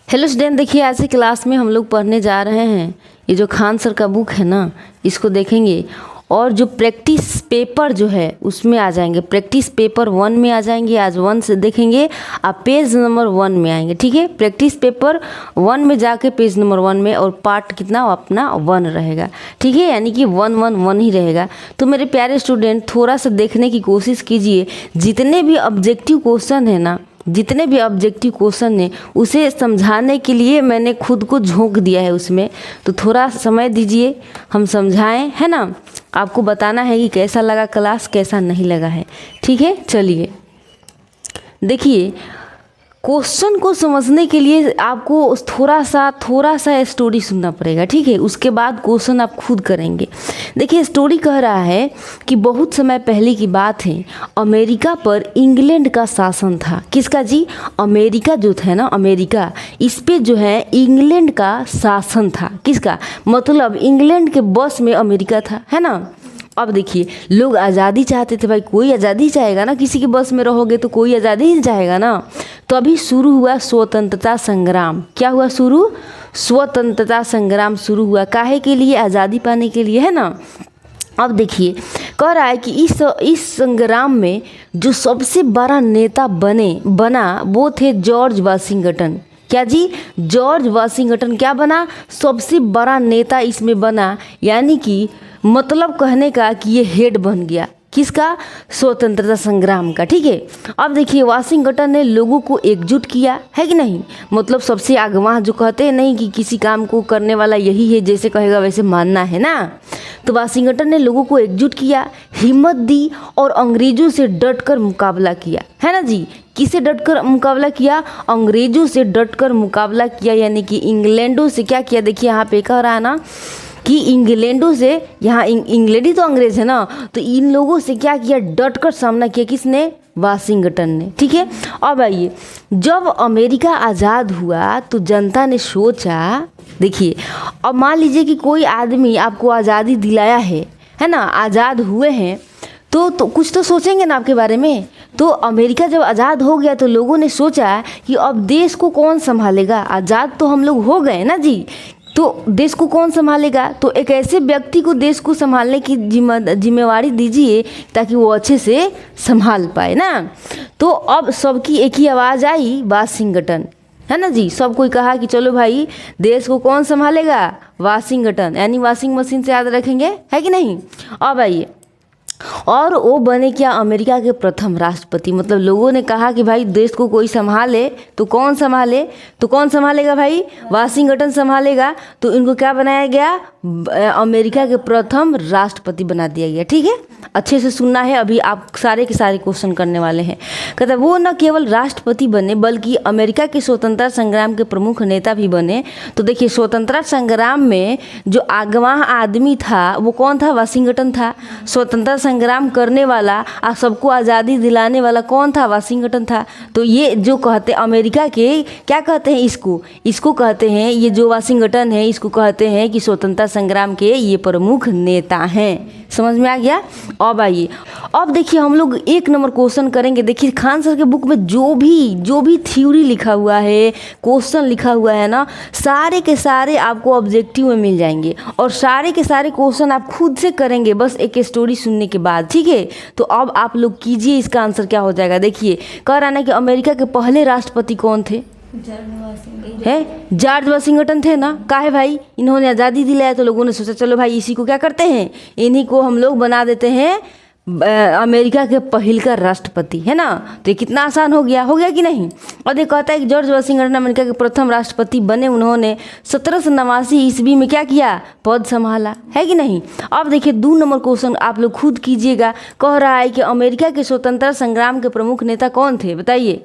Hello student, देखिए आज की क्लास में हम लोग पढ़ने जा रहे हैं। ये जो खान सर का बुक है ना, इसको देखेंगे और जो प्रैक्टिस पेपर जो है उसमें आ जाएंगे। प्रैक्टिस पेपर 1 में आ जाएंगे। आज 1 से देखेंगे, आप पेज नंबर 1 में आएंगे। ठीक है, प्रैक्टिस पेपर 1 में जाके पेज नंबर 1 में, और पार्ट कितना अपना 1 रहेगा। ठीक है, यानी कि 1 ही रहेगा। तो मेरे प्यारे स्टूडेंट, थोड़ा सा देखने की कोशिश कीजिए। जितने भी ऑब्जेक्टिव क्वेश्चन है ना, जितने भी ऑब्जेक्टिव क्वेश्चन ने उसे समझाने के लिए मैंने खुद को झोंक दिया है उसमें। तो थोड़ा समय दीजिए, हम समझाएं, है ना। आपको बताना है कि कैसा लगा क्लास, कैसा नहीं लगा है। ठीक है, चलिए देखिए, क्वेश्चन को समझने के लिए आपको थोड़ा सा स्टोरी सुनना पड़ेगा। ठीक है, उसके बाद क्वेश्चन आप खुद करेंगे। देखिए, स्टोरी कह रहा है कि बहुत समय पहले की बात है, अमेरिका पर इंग्लैंड का शासन था। किसका जी? अमेरिका जो था ना, अमेरिका, इस पे जो है इंग्लैंड का शासन था। किसका? मतलब इंग्लैंड के बस में अमेरिका था, है ना। अब देखिए, लोग आज़ादी चाहते थे। भाई, कोई आज़ादी चाहेगा ना, किसी के बस में रहोगे तो कोई आज़ादी ही चाहेगा ना। तो अभी शुरू हुआ स्वतंत्रता संग्राम। क्या हुआ शुरू? स्वतंत्रता संग्राम शुरू हुआ। काहे के लिए? आज़ादी पाने के लिए, है ना। अब देखिए, कह रहा है कि इस संग्राम में जो सबसे बड़ा नेता बना वो थे जॉर्ज वाशिंगटन। क्या जी? जॉर्ज वाशिंगटन क्या बना? सबसे बड़ा नेता इसमें बना। यानी कि मतलब कहने का कि ये हेड बन गया। किसका? स्वतंत्रता संग्राम का। ठीक है, अब देखिए, वाशिंगटन ने लोगों को एकजुट किया, है कि नहीं। मतलब सबसे अगवा जो कहते हैं नहीं कि किसी काम को करने वाला यही है, जैसे कहेगा वैसे मानना है ना। तो वाशिंगटन ने लोगों को एकजुट किया, हिम्मत दी और अंग्रेजों से डटकर मुकाबला किया, है ना जी। किसे डटकर मुकाबला किया? अंग्रेजों से डटकर मुकाबला किया, यानी कि इंग्लैंडों से क्या किया। देखिए, यहाँ पे कह रहा है ना कि इंग्लैंडों से, यहाँ इंग्लैंड ही तो अंग्रेज है ना, तो इन लोगों से क्या किया? डटकर सामना किया। किसने? वाशिंगटन ने। ठीक है, अब आइए, जब अमेरिका आज़ाद हुआ तो जनता ने सोचा, देखिए, अब मान लीजिए कि कोई आदमी आपको आज़ादी दिलाया है ना, आज़ाद हुए हैं, तो कुछ तो सोचेंगे ना आपके बारे में। तो अमेरिका जब आज़ाद हो गया तो लोगों ने सोचा कि अब देश को कौन संभालेगा। आज़ाद तो हम लोग हो गए ना जी, तो देश को कौन संभालेगा। तो एक ऐसे व्यक्ति को देश को संभालने की जिम्मेवारी दीजिए ताकि वो अच्छे से संभाल पाए ना। तो अब सबकी एक ही आवाज़ आई, वाशिंगटन, है ना जी। सब कोई कहा कि चलो भाई, देश को कौन संभालेगा? वाशिंगटन, यानी वॉशिंग मशीन से याद रखेंगे, है कि नहीं। अब आइए, और वो बने क्या? अमेरिका के प्रथम राष्ट्रपति। मतलब लोगों ने कहा कि भाई देश को कोई संभाले तो कौन संभाले? तो कौन संभालेगा भाई? वाशिंगटन संभालेगा। तो इनको क्या बनाया गया? अमेरिका के प्रथम राष्ट्रपति बना दिया गया। ठीक है, अच्छे से सुनना है, अभी आप सारे के सारे क्वेश्चन करने वाले हैं। कहता है वो न केवल राष्ट्रपति बने बल्कि अमेरिका के स्वतंत्रता संग्राम के प्रमुख नेता भी बने। तो देखिए, स्वतंत्रता संग्राम में जो अगवा आदमी था वो कौन था? वाशिंगटन था। स्वतंत्रता संग्राम करने वाला और सबको आज़ादी दिलाने वाला कौन था? वाशिंगटन था। तो ये जो कहते अमेरिका के, क्या कहते हैं इसको कहते हैं, ये जो वाशिंगटन है इसको कहते हैं कि स्वतंत्रता संग्राम के ये प्रमुख नेता हैं। समझ में आ गया। अब आइए, अब देखिए, हम लोग 1 नंबर क्वेश्चन करेंगे। देखिए, खान सर के बुक में जो भी थ्योरी लिखा हुआ है, क्वेश्चन लिखा हुआ है ना, सारे के सारे आपको ऑब्जेक्टिव में मिल जाएंगे और सारे के सारे क्वेश्चन आप खुद से करेंगे बस एक स्टोरी सुनने के बाद। ठीक है, तो अब आप लोग कीजिए, इसका आंसर क्या हो जाएगा। देखिए, कह रहा है कि अमेरिका के पहले राष्ट्रपति कौन थे? जॉर्ज वाशिंगटन थे ना। काहे भाई? इन्होंने आज़ादी दिलाया तो लोगों ने सोचा चलो भाई इसी को क्या करते हैं, इन्हीं को हम लोग बना देते हैं अमेरिका के पहले का राष्ट्रपति, है ना। तो ये कितना आसान हो गया कि नहीं। और ये कहता है कि जॉर्ज वाशिंगटन अमेरिका के प्रथम राष्ट्रपति बने। उन्होंने 1789 ईस्वी में क्या किया? पद संभाला, है कि नहीं। अब देखिए, 2 नंबर क्वेश्चन आप लोग खुद कीजिएगा। कह रहा है कि अमेरिका के स्वतंत्रता संग्राम के प्रमुख नेता कौन थे? बताइए।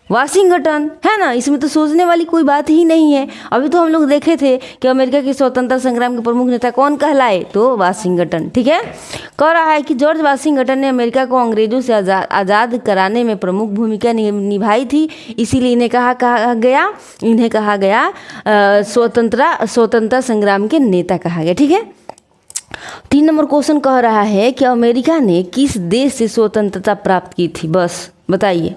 वाशिंगटन, है ना। इसमें तो सोचने वाली कोई बात ही नहीं है। अभी तो हम लोग देखे थे कि अमेरिका के स्वतंत्रता संग्राम के प्रमुख नेता कौन कहलाए? तो वाशिंगटन। ठीक है, कह रहा है कि जॉर्ज वाशिंगटन ने अमेरिका को अंग्रेजों से आज़ाद कराने में प्रमुख भूमिका निभाई थी, इसीलिए इन्हें कहा गया स्वतंत्रता संग्राम के नेता कहा गया। ठीक है, 3 नंबर क्वेश्चन कह रहा है कि अमेरिका ने किस देश से स्वतंत्रता प्राप्त की थी? बस बताइए।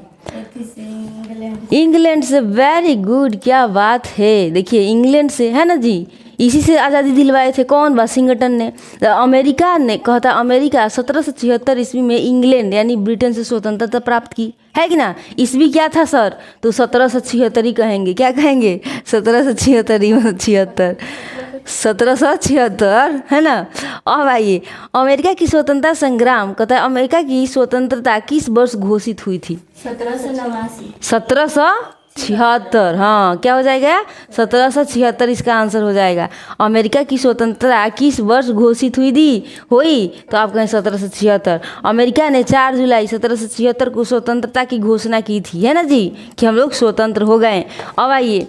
इंग्लैंड से। वेरी गुड, क्या बात है। देखिए इंग्लैंड से है ना जी, इसी से आज़ादी दिलवाए थे कौन? वाशिंगटन ने। अमेरिका ने कहता अमेरिका 1776 ईस्वी में इंग्लैंड यानी ब्रिटेन से स्वतंत्रता प्राप्त की है कि ना। ईस्वी क्या था सर? तो 1776 ही कहेंगे। क्या कहेंगे? 1776 1776 है ना। अब आइए, अमेरिका की स्वतंत्रता संग्राम कहता है अमेरिका की स्वतंत्रता किस वर्ष घोषित हुई थी? 1776। हाँ, क्या हो जाएगा? 1776 इसका आंसर हो जाएगा। अमेरिका की स्वतंत्रता किस वर्ष घोषित हुई तो आप कहें 1776। अमेरिका ने 4 जुलाई 1776 को स्वतंत्रता की घोषणा की थी, है ना जी, कि हम लोग स्वतंत्र हो गए। अब आइए,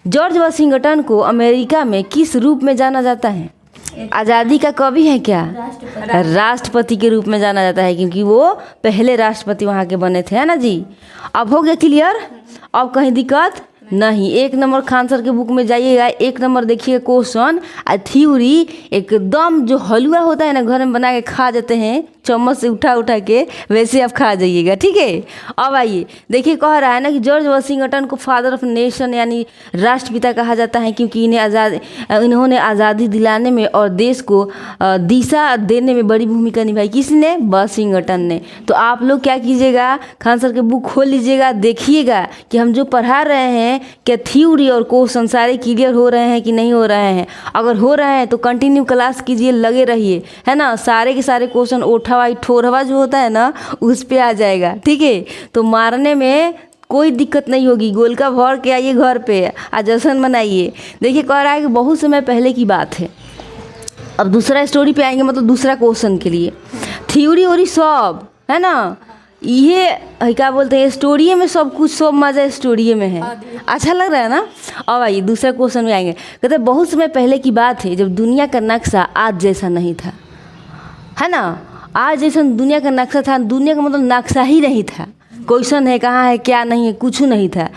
जॉर्ज वाशिंगटन को अमेरिका में किस रूप में जाना जाता है? आज़ादी का कवि है क्या? राष्ट्रपति के रूप में जाना जाता है, क्योंकि वो पहले राष्ट्रपति वहाँ के बने थे, है ना जी। अब हो गया क्लियर? अब कहीं दिक्कत नहीं। 1 नंबर खान सर के बुक में जाइएगा, 1 नंबर देखिए क्वेश्चन थ्योरी। एकदम जो हलवा होता है ना, घर में बना के खा जाते हैं चम्मच से उठा के, वैसे आप खा जाइएगा, ठीक है। अब आइए देखिए, कह रहा है ना कि जॉर्ज वाशिंगटन को फादर ऑफ नेशन यानी राष्ट्रपिता कहा जाता है, क्योंकि इन्होंने आज़ादी दिलाने में और देश को दिशा देने में बड़ी भूमिका निभाई। किसने? वाशिंगटन ने। तो आप लोग क्या कीजिएगा, खान सर के बुक खोल लीजिएगा, देखिएगा कि हम जो पढ़ा रहे हैं क्या थ्योरी और क्वेश्चन सारे क्लियर हो रहे हैं कि नहीं हो रहे हैं। अगर हो रहे हैं तो कंटिन्यू क्लास कीजिए, लगे रहिए, है ना। सारे के सारे क्वेश्चन ओठवा ठोरवा जो होता है ना, उस पे आ जाएगा, ठीक है। तो मारने में कोई दिक्कत नहीं होगी। गोलका भर के आइए घर पे, आज जश्न मनाइए। देखिए कह रहा है कि बहुत समय पहले की बात है। अब दूसरा स्टोरी पे आएंगे, मतलब दूसरा क्वेश्चन के लिए। थ्योरी और सब है ना, ये क्या बोलते हैं, स्टोरी में सब कुछ, सब मज़ा स्टोरी में है। अच्छा लग रहा है ना। अब आइए दूसरा क्वेश्चन में आएंगे। कहते हैं बहुत समय पहले की बात है जब दुनिया का नक्शा आज जैसा नहीं था, है ना। आज जैसा दुनिया का नक्शा था, दुनिया का मतलब नक्शा ही नहीं था। क्वेश्चन है कहाँ है क्या नहीं है, कुछ नहीं था।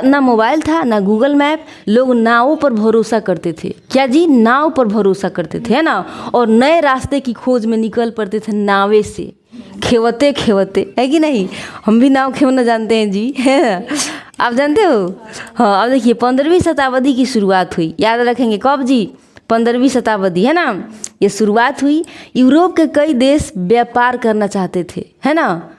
ना मोबाइल था ना गूगल मैप। लोग नावों पर भरोसा करते थे। क्या जी? नाव पर भरोसा करते थे, है ना। और नए रास्ते की खोज में निकल पड़ते थे नावे से, खेवते खेवते, है कि नहीं। हम भी नाव खेवना जानते हैं जी, है आप जानते हो। हाँ, अब देखिए 15वीं शताब्दी की शुरुआत हुई, याद रखेंगे कब जी? 15वीं शताब्दी, है ना। ये शुरुआत हुई। यूरोप के कई देश व्यापार करना चाहते थे, है ना।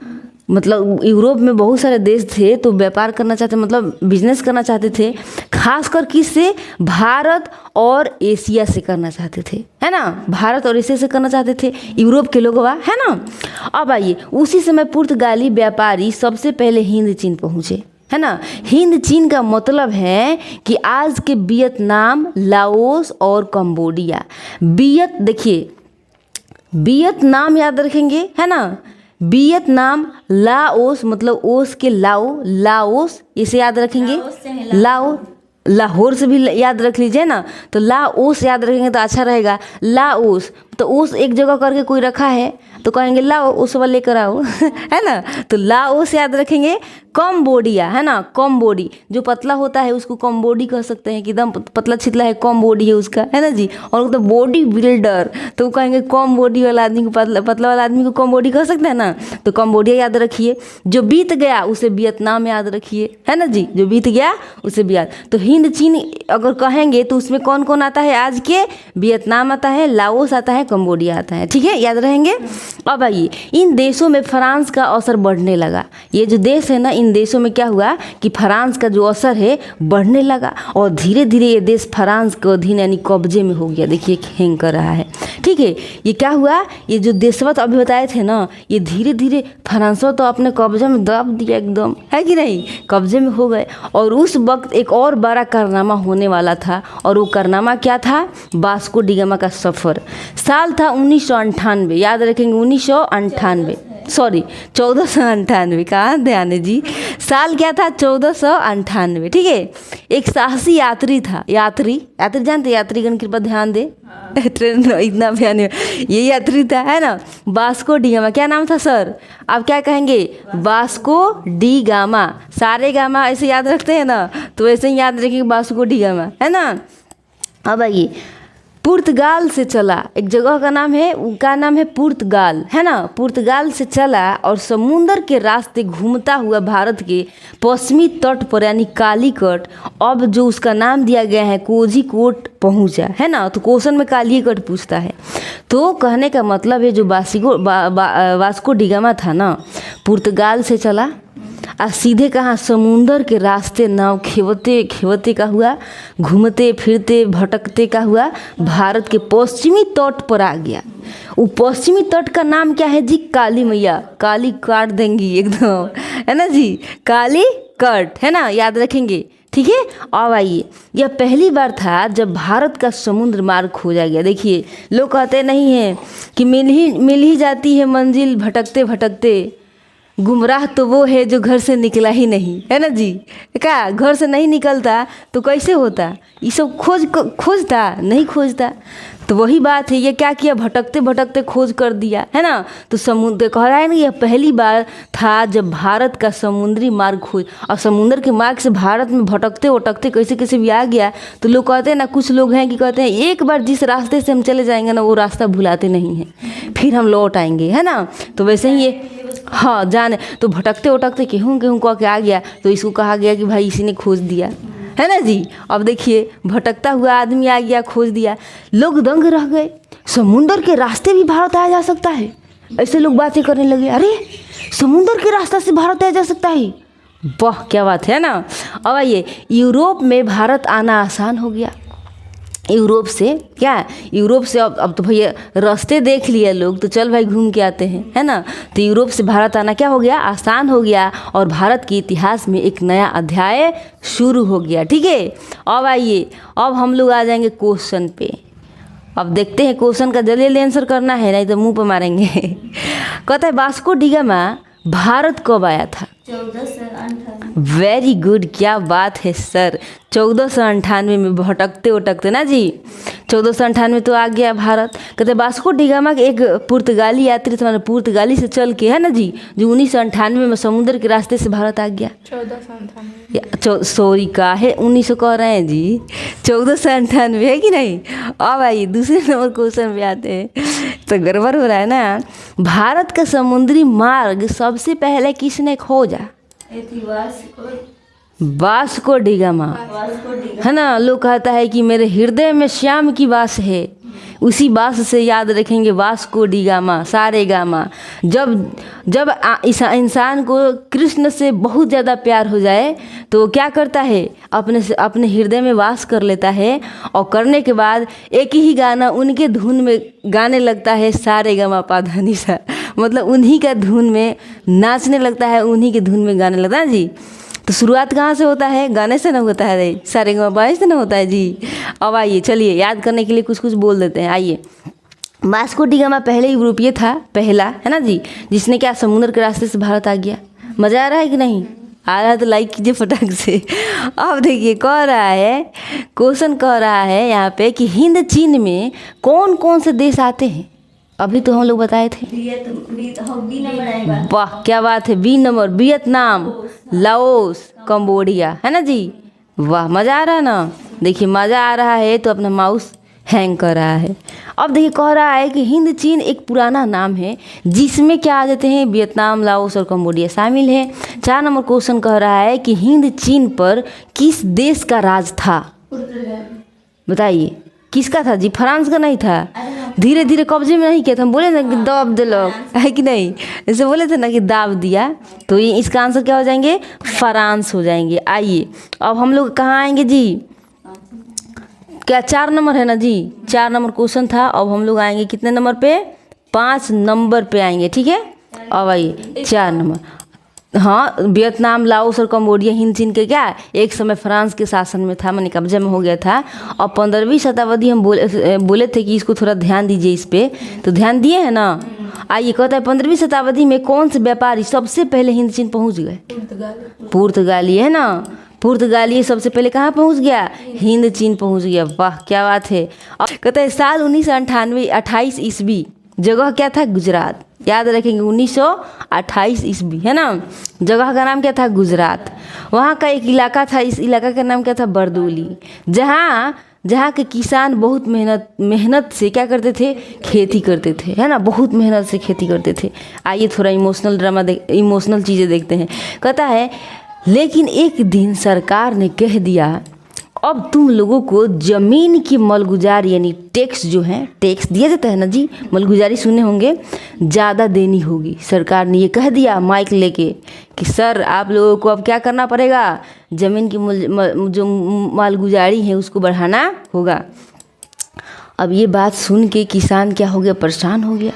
मतलब यूरोप में बहुत सारे देश थे तो व्यापार करना चाहते, मतलब बिजनेस करना चाहते थे। खासकर किससे? भारत और एशिया से करना चाहते थे, है ना। भारत और एशिया से करना चाहते थे यूरोप के लोग, है ना। अब आइए, उसी समय पुर्तगाली व्यापारी सबसे पहले हिंद चीन पहुँचे, है ना। हिंद चीन का मतलब है कि आज के वियतनाम, लाओस और कंबोडिया। देखिए वियतनाम याद रखेंगे, है ना। वियतनाम, लाओस मतलब ओस के लाओस, इसे याद रखेंगे। लाहौर से भी याद रख लीजिए ना, तो लाओस याद रखेंगे तो अच्छा रहेगा। लाओस तो ओस एक जगह करके कोई रखा है तो कहेंगे लाओ उस वाला लेकर आओ है ना। तो लाओस याद रखेंगे। कम्बोडिया, है ना। कम्बोडी जो पतला होता है उसको कम्बोडी कह सकते हैं, कि एकदम पतला छितला है, कम्बोडी है उसका, है ना जी। और तो बॉडी बिल्डर तो कहेंगे कम बॉडी वाला आदमी को, पतला वाला आदमी को कम्बोडी कह सकते हैं ना। तो कम्बोडिया याद रखिए। जो बीत गया उसे वियतनाम याद रखिए, है ना जी। जो बीत गया उसे तो हिंद चीन अगर कहेंगे तो उसमें कौन कौन आता है आज के? वियतनाम आता है, लाओस आता है, कम्बोडिया आता है, ठीक है, याद रहेंगे। अब आइए, इन देशों में फ्रांस का असर बढ़ने लगा। ये जो देश है ना, इन देशों में क्या हुआ कि फ्रांस का जो असर है बढ़ने लगा, और धीरे धीरे ये देश फ्रांस के अधीन यानी कब्जे में हो गया। देखिए हैंग कर रहा है, ठीक है। ये क्या हुआ, ये जो देशवत अभी बताए थे ना, ये धीरे धीरे फ्रांस तो अपने कब्जे में दब दिया एकदम, है कि नहीं, कब्जे में हो गए। और उस वक्त एक और बड़ा कारनामा होने वाला था, और वो कारनामा क्या था? वास्को डी गामा का सफ़र। साल था 1998, याद रखेंगे 1998, सॉरी 1498, कहाँ ध्यान है जी। साल क्या था? 1498, ठीक है। एक साहसी यात्री था, यात्री जानते, यात्रीगण कृपया ध्यान दे ट्रेन इतना ध्यान, ये यात्री था, है ना। वास्को डी गामा, क्या नाम था सर? आप क्या कहेंगे? Vasco D gamma. सारे गामा ऐसे याद रखते हैं ना, तो ऐसे ही याद रखेंगे वास्को डी गामा, है ना। अब आइए, पुर्तगाल से चला, एक जगह का नाम है, उनका नाम है पुर्तगाल, है ना। पुर्तगाल से चला और समुंदर के रास्ते घूमता हुआ भारत के पश्चिमी तट पर यानी कालीकट, अब जो उसका नाम दिया गया है कोझिकोड पहुंचा, है ना। तो क्वेश्चन में कालीकट पूछता है, तो कहने का मतलब है जो वास्को डिगामा था ना, पुर्तगाल से चला और सीधे कहाँ समुंदर के रास्ते नाव खेवते खेवते का हुआ, घूमते फिरते भटकते का हुआ भारत के पश्चिमी तट पर आ गया। वो पश्चिमी तट का नाम क्या है जी? काली मैया, काली काट देंगी एकदम, है ना जी, काली कट, है ना, याद रखेंगे, ठीक है। अब आइए, यह पहली बार था जब भारत का समुद्र मार्ग खोजा गया। देखिए लोग कहते नहीं हैं कि मिल ही जाती है मंजिल भटकते भटकते, गुमराह तो वो है जो घर से निकला ही नहीं, है ना जी। क्या घर से नहीं निकलता तो कैसे होता? ये सब खोजता नहीं, खोजता। तो वही बात है, ये क्या किया, भटकते भटकते खोज कर दिया, है ना। तो समुद्र कह रहा है ना, यह पहली बार था जब भारत का समुद्री मार्ग खोज, और समुद्र के मार्ग से भारत में भटकते भटकते कैसे कैसे भी आ गया। तो लोग कहते हैं ना, कुछ लोग हैं कि कहते हैं एक बार जिस रास्ते से हम चले जाएंगे ना, वो रास्ता भुलाते नहीं हैं, फिर हम लौट आएंगे, है ना। तो वैसे ही ये हाँ जाने, तो भटकते भटकते गेहूँ कह के आ गया, तो इसको कहा गया कि भाई इसी ने खोज दिया, है ना जी। अब देखिए भटकता हुआ आदमी आ गया, खोज दिया, लोग दंग रह गए, समुंदर के रास्ते भी भारत आया जा सकता है। ऐसे लोग बातें करने लगे, अरे समुंदर के रास्ते से भारत आया जा सकता है, वाह क्या बात है ना। अब आइए, यूरोप में भारत आना आसान हो गया। यूरोप से क्या, यूरोप से अब तो भैया रास्ते देख लिए लोग, तो चल भाई घूम के आते हैं, है ना। तो यूरोप से भारत आना क्या हो गया, आसान हो गया, और भारत के इतिहास में एक नया अध्याय शुरू हो गया, ठीक है। अब आइए, अब हम लोग आ जाएंगे क्वेश्चन पे। अब देखते हैं क्वेश्चन का जल्दी आंसर करना है, नहीं तो मुंह पे मारेंगे। कहता है वास्को डिगामा भारत कब आया था? 1498। वेरी गुड, क्या बात है सर, 1498 में भटकते उटकते ना जी, 1498 तो आ गया भारत। कहते वास्को डिगामा के एक पुर्तगाली यात्री था, पुर्तगाली से चल के, है ना जी, जो 1998 में समुद्र के रास्ते से भारत आ गया। 1498 सॉरी का है 1900 कह रहे हैं जी, 1498 है कि नहीं। अब आइए दूसरे नंबर क्वेश्चन पे आते हैं, तो गड़बड़ हो रहा है ना। भारत का समुद्री मार्ग सबसे पहले किसने खोजा? वास्को डिगामा, है ना। लोग कहता है कि मेरे हृदय में श्याम की वास है, उसी बास से याद रखेंगे वास्को डिगामा, सारे गामा। जब इस इंसान को कृष्ण से बहुत ज़्यादा प्यार हो जाए तो क्या करता है, अपने हृदय में वास कर लेता है, और करने के बाद एक ही गाना उनके धुन में गाने लगता है, सारे गामा पाधानी सा, मतलब उन्हीं का धुन में नाचने लगता है, उन्हीं के धुन में गाने लगता है जी। तो शुरुआत कहाँ से होता है? गाने से ना होता है, सारे गामा से ना होता है जी। अब आइए चलिए याद करने के लिए कुछ कुछ बोल देते हैं। आइए, वास्को डिगामा पहले यूरोपीय था, पहला, है ना जी, जिसने क्या समुद्र के रास्ते से भारत आ गया। मज़ा आ रहा है कि नहीं आ रहा है? तो लाइक कीजिए फटाक से। अब देखिए कह रहा है, क्वेश्चन कह रहा है यहाँ पे कि हिंद चीन में कौन कौन से देश आते हैं? अभी तो हम लोग बताए थे, वाह क्या बात है, B number, Vietnam, Laos, Cambodia, है ना जी। वाह मज़ा आ रहा है ना। देखिए मज़ा आ रहा है तो अपना माउस हैंग कर रहा है। अब देखिए कह रहा है कि हिंद चीन एक पुराना नाम है जिसमें क्या आ जाते हैं, वियतनाम, लाओस और कंबोडिया शामिल है। 4 नंबर क्वेश्चन कह रहा है कि हिंद चीन पर किस देश का राज था? बताइए किसका था जी? फ्रांस का नहीं था, धीरे धीरे कब्जे में नहीं किया था। हम बोले ना कि दाब दे लोग, है कि नहीं, ऐसे बोले थे ना कि दाब दिया, तो ये इसका आंसर क्या हो जाएंगे? फ्रांस हो जाएंगे। आइए अब हम लोग कहाँ आएंगे जी? क्या 4 नंबर है ना जी, 4 नंबर क्वेश्चन था। अब हम लोग आएंगे कितने नंबर पे? 5 नंबर पे आएंगे, ठीक है। अब आइए 4 नंबर, हाँ, वियतनाम, लाओस और कंबोडिया हिंद चीन के क्या एक समय फ्रांस के शासन में था, माने कब्जे में हो गया था। और 15वीं शताब्दी हम बोले थे कि इसको थोड़ा ध्यान दीजिए इस पे, तो ध्यान दिए है ना। आइए कहता है 15वीं शताब्दी में कौन से व्यापारी सबसे पहले हिंद चीन पहुंच गए? पुर्तगाली, है ना। पुर्तगाली सबसे पहले कहाँ पहुंच गया? हिंद चीन पहुंच गया। वाह क्या बात है। कहता है साल 1998 28 ईस्वी, जगह क्या था? गुजरात। याद रखेंगे 1928 ईस्वी, है ना। जगह का नाम क्या था? गुजरात। वहाँ का एक इलाका था, इस इलाका का नाम क्या था? बरदोली। जहाँ के किसान बहुत मेहनत से क्या करते थे? खेती करते थे, है ना। बहुत मेहनत से खेती करते थे। आइए थोड़ा इमोशनल चीज़ें देखते हैं। कहता है लेकिन एक दिन सरकार ने कह दिया अब तुम लोगों को ज़मीन की मलगुजारी यानी टैक्स जो है, टैक्स दिया जाता है ना जी, मलगुजारी सुने होंगे, ज़्यादा देनी होगी। सरकार ने ये कह दिया माइक लेके कि सर आप लोगों को अब क्या करना पड़ेगा? ज़मीन की जो मालगुजारी है उसको बढ़ाना होगा। अब ये बात सुन के किसान क्या हो गया? परेशान हो गया।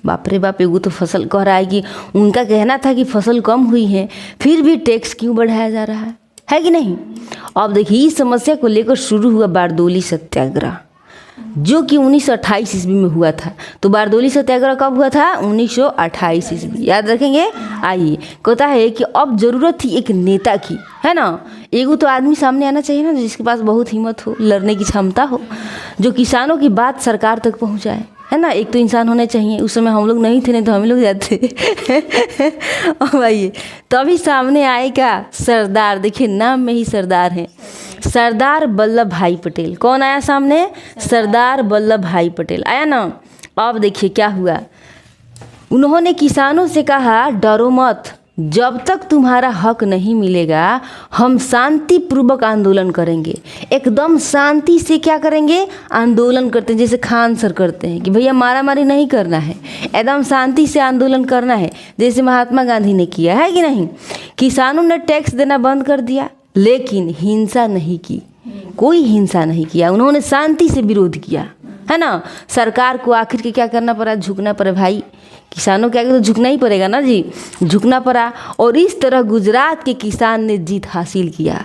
बाप रे बाप, एगो तो फसल कह रहा है कि उनका कहना था कि फसल कम हुई है, फिर भी टैक्स क्यों बढ़ाया जा रहा है कि नहीं। अब देखिए इस समस्या को लेकर शुरू हुआ बारदोली सत्याग्रह, जो कि 1928 ईस्वी में हुआ था। तो बारदोली सत्याग्रह कब हुआ था? 1928 ईस्वी, याद रखेंगे। आइए, कहता है कि अब जरूरत थी एक नेता की, है ना। एगो तो आदमी सामने आना चाहिए ना, जिसके पास बहुत हिम्मत हो, लड़ने की क्षमता हो, जो किसानों की बात सरकार तक पहुंचाए, है ना। एक तो इंसान होने चाहिए। उस समय हम लोग नहीं थे, नहीं तो हम लोग जाते। अब आइए, तभी सामने आएगा सरदार। देखिए नाम में ही सरदार है, सरदार वल्लभ भाई पटेल। कौन आया सामने? सरदार वल्लभ भाई पटेल आया ना। अब देखिए क्या हुआ। उन्होंने किसानों से कहा डरो मत, जब तक तुम्हारा हक नहीं मिलेगा हम शांतिपूर्वक आंदोलन करेंगे। एकदम शांति से क्या करेंगे? आंदोलन करते हैं, जैसे खान सर करते हैं कि भैया मारा मारी नहीं करना है, एकदम शांति से आंदोलन करना है, जैसे महात्मा गांधी ने किया है कि नहीं। किसानों ने टैक्स देना बंद कर दिया, लेकिन हिंसा नहीं की, कोई हिंसा नहीं किया। उन्होंने शांति से विरोध किया, है ना। सरकार को आखिर के क्या करना पड़ा? झुकना पड़ा भाई। किसानों के आगे तो झुकना ही पड़ेगा ना जी, झुकना पड़ा। और इस तरह गुजरात के किसान ने जीत हासिल किया,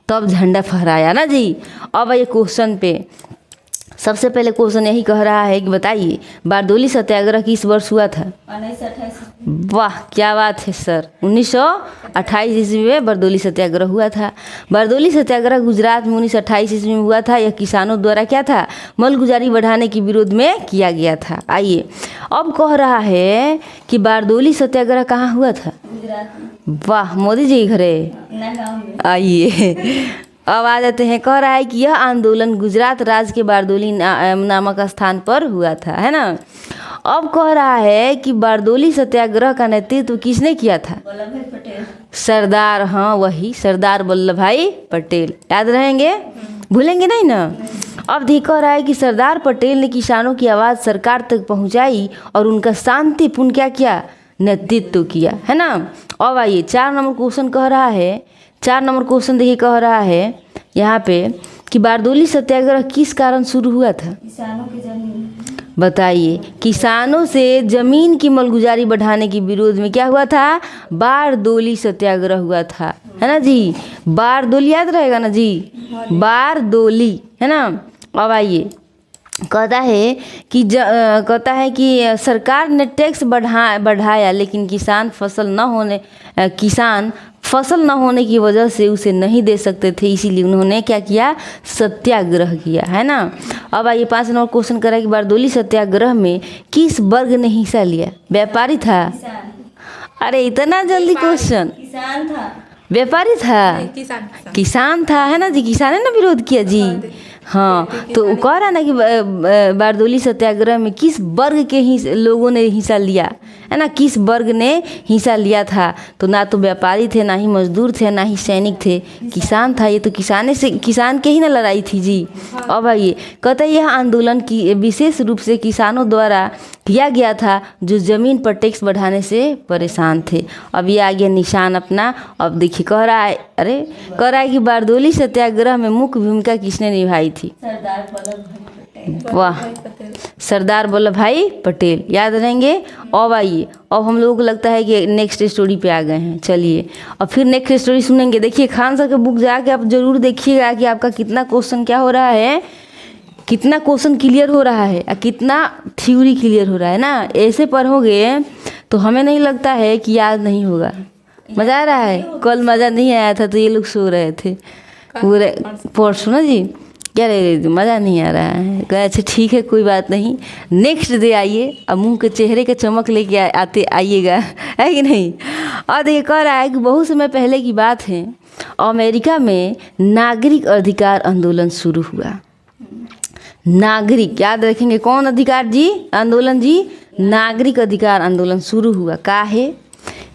तब झंडा फहराया ना जी। अब ये क्वेश्चन पे सबसे पहले क्वेश्चन यही कह रहा है कि बताइए बारदोली सत्याग्रह किस वर्ष हुआ था? 1928। वाह क्या बात है सर, 1928 ईस्वी में बारदोली सत्याग्रह हुआ था। बारदोली सत्याग्रह गुजरात में 1928 ईस्वी में हुआ था। यह किसानों द्वारा क्या था? मलगुजारी बढ़ाने के विरोध में किया गया था। आइए, अब कह रहा है कि बारदोली सत्याग्रह कहाँ हुआ था? गुजरात में। वाह, मोदी जी घरे। आइए अब आ जाते हैं। कह रहा है कि यह आंदोलन गुजरात राज्य के बारदोली नामक स्थान पर हुआ था, है ना। अब कह रहा है कि बारदोली सत्याग्रह का नेतृत्व किसने किया था? वल्लभ भाई पटेल। सरदार, हाँ वही सरदार वल्लभ भाई पटेल, याद रहेंगे, भूलेंगे नहीं ना। अब कह रहा है कि सरदार पटेल ने किसानों की आवाज़ सरकार तक पहुंचाई और उनका शांतिपूर्ण क्या किया? नेतृत्व किया, है ना। अब आइए 4 नंबर क्वेश्चन कह रहा है। 4 नंबर क्वेश्चन देखिए, कह रहा है यहाँ पे कि बारदोली सत्याग्रह किस कारण शुरू हुआ था? किसानों की जमीन। बताइए, किसानों से जमीन की मलगुजारी बढ़ाने के विरोध में क्या हुआ था? बारदोली सत्याग्रह हुआ था, है ना जी। बारदोली याद रहेगा ना जी, बारदोली, है ना। अब आइए, कहता है कि सरकार ने टैक्स बढ़ाया, लेकिन किसान फसल न होने की वजह से उसे नहीं दे सकते थे, इसीलिए उन्होंने क्या किया? सत्याग्रह किया, है ना। अब आइए 5 नंबर क्वेश्चन करा कि बारदोली सत्याग्रह में किस वर्ग ने हिस्सा लिया? व्यापारी था? अरे इतना जल्दी क्वेश्चन। किसान था? व्यापारी था? किसान था, है ना जी। किसान ने ना विरोध किया जी। हाँ, तो कह रहा ना कि बारदोली सत्याग्रह में किस वर्ग के लोगों ने हिस्सा लिया, है ना। किस वर्ग ने हिस्सा लिया था? तो ना तो व्यापारी थे, ना ही मजदूर थे, ना ही सैनिक थे, किसान था। ये तो किसान के ही ना लड़ाई थी जी। अब आइए, कहता है यह आंदोलन की विशेष रूप से किसानों द्वारा किया गया था जो जमीन पर टैक्स बढ़ाने से परेशान थे। अब ये आ गया निशान अपना। अब देखिए कह रहा है कि बारदोली सत्याग्रह में मुख्य भूमिका किसने निभाई थी? सरदार वल्लभ भाई पटेल। वाह, सरदार वल्लभ भाई पटेल, याद रहेंगे। अब आइए, अब हम लोगों को लगता है कि नेक्स्ट स्टोरी पे आ गए हैं। चलिए अब फिर नेक्स्ट स्टोरी सुनेंगे। देखिए खान सर का बुक जाके आप जरूर देखिएगा कि आपका कितना क्वेश्चन क्या हो रहा है, कितना क्वेश्चन क्लियर हो रहा है और कितना थ्योरी क्लियर हो रहा है ना। ऐसे पढ़ोगे तो हमें नहीं लगता है कि याद नहीं होगा। मज़ा आ रहा है? कल मज़ा नहीं आया था तो ये लोग सो रहे थे पूरे परसों ना जी। क्या रे मज़ा नहीं आ रहा है? कहा अच्छा ठीक है कोई बात नहीं, नेक्स्ट डे आइए अब मुँह के चेहरे के चमक लेके आते आइएगा, है कि नहीं। और देखिए कह रहा है कि बहुत समय पहले की बात है, अमेरिका में नागरिक अधिकार आंदोलन शुरू हुआ। नागरिक याद रखेंगे, कौन अधिकार जी? आंदोलन जी, नागरिक अधिकार आंदोलन शुरू हुआ। का है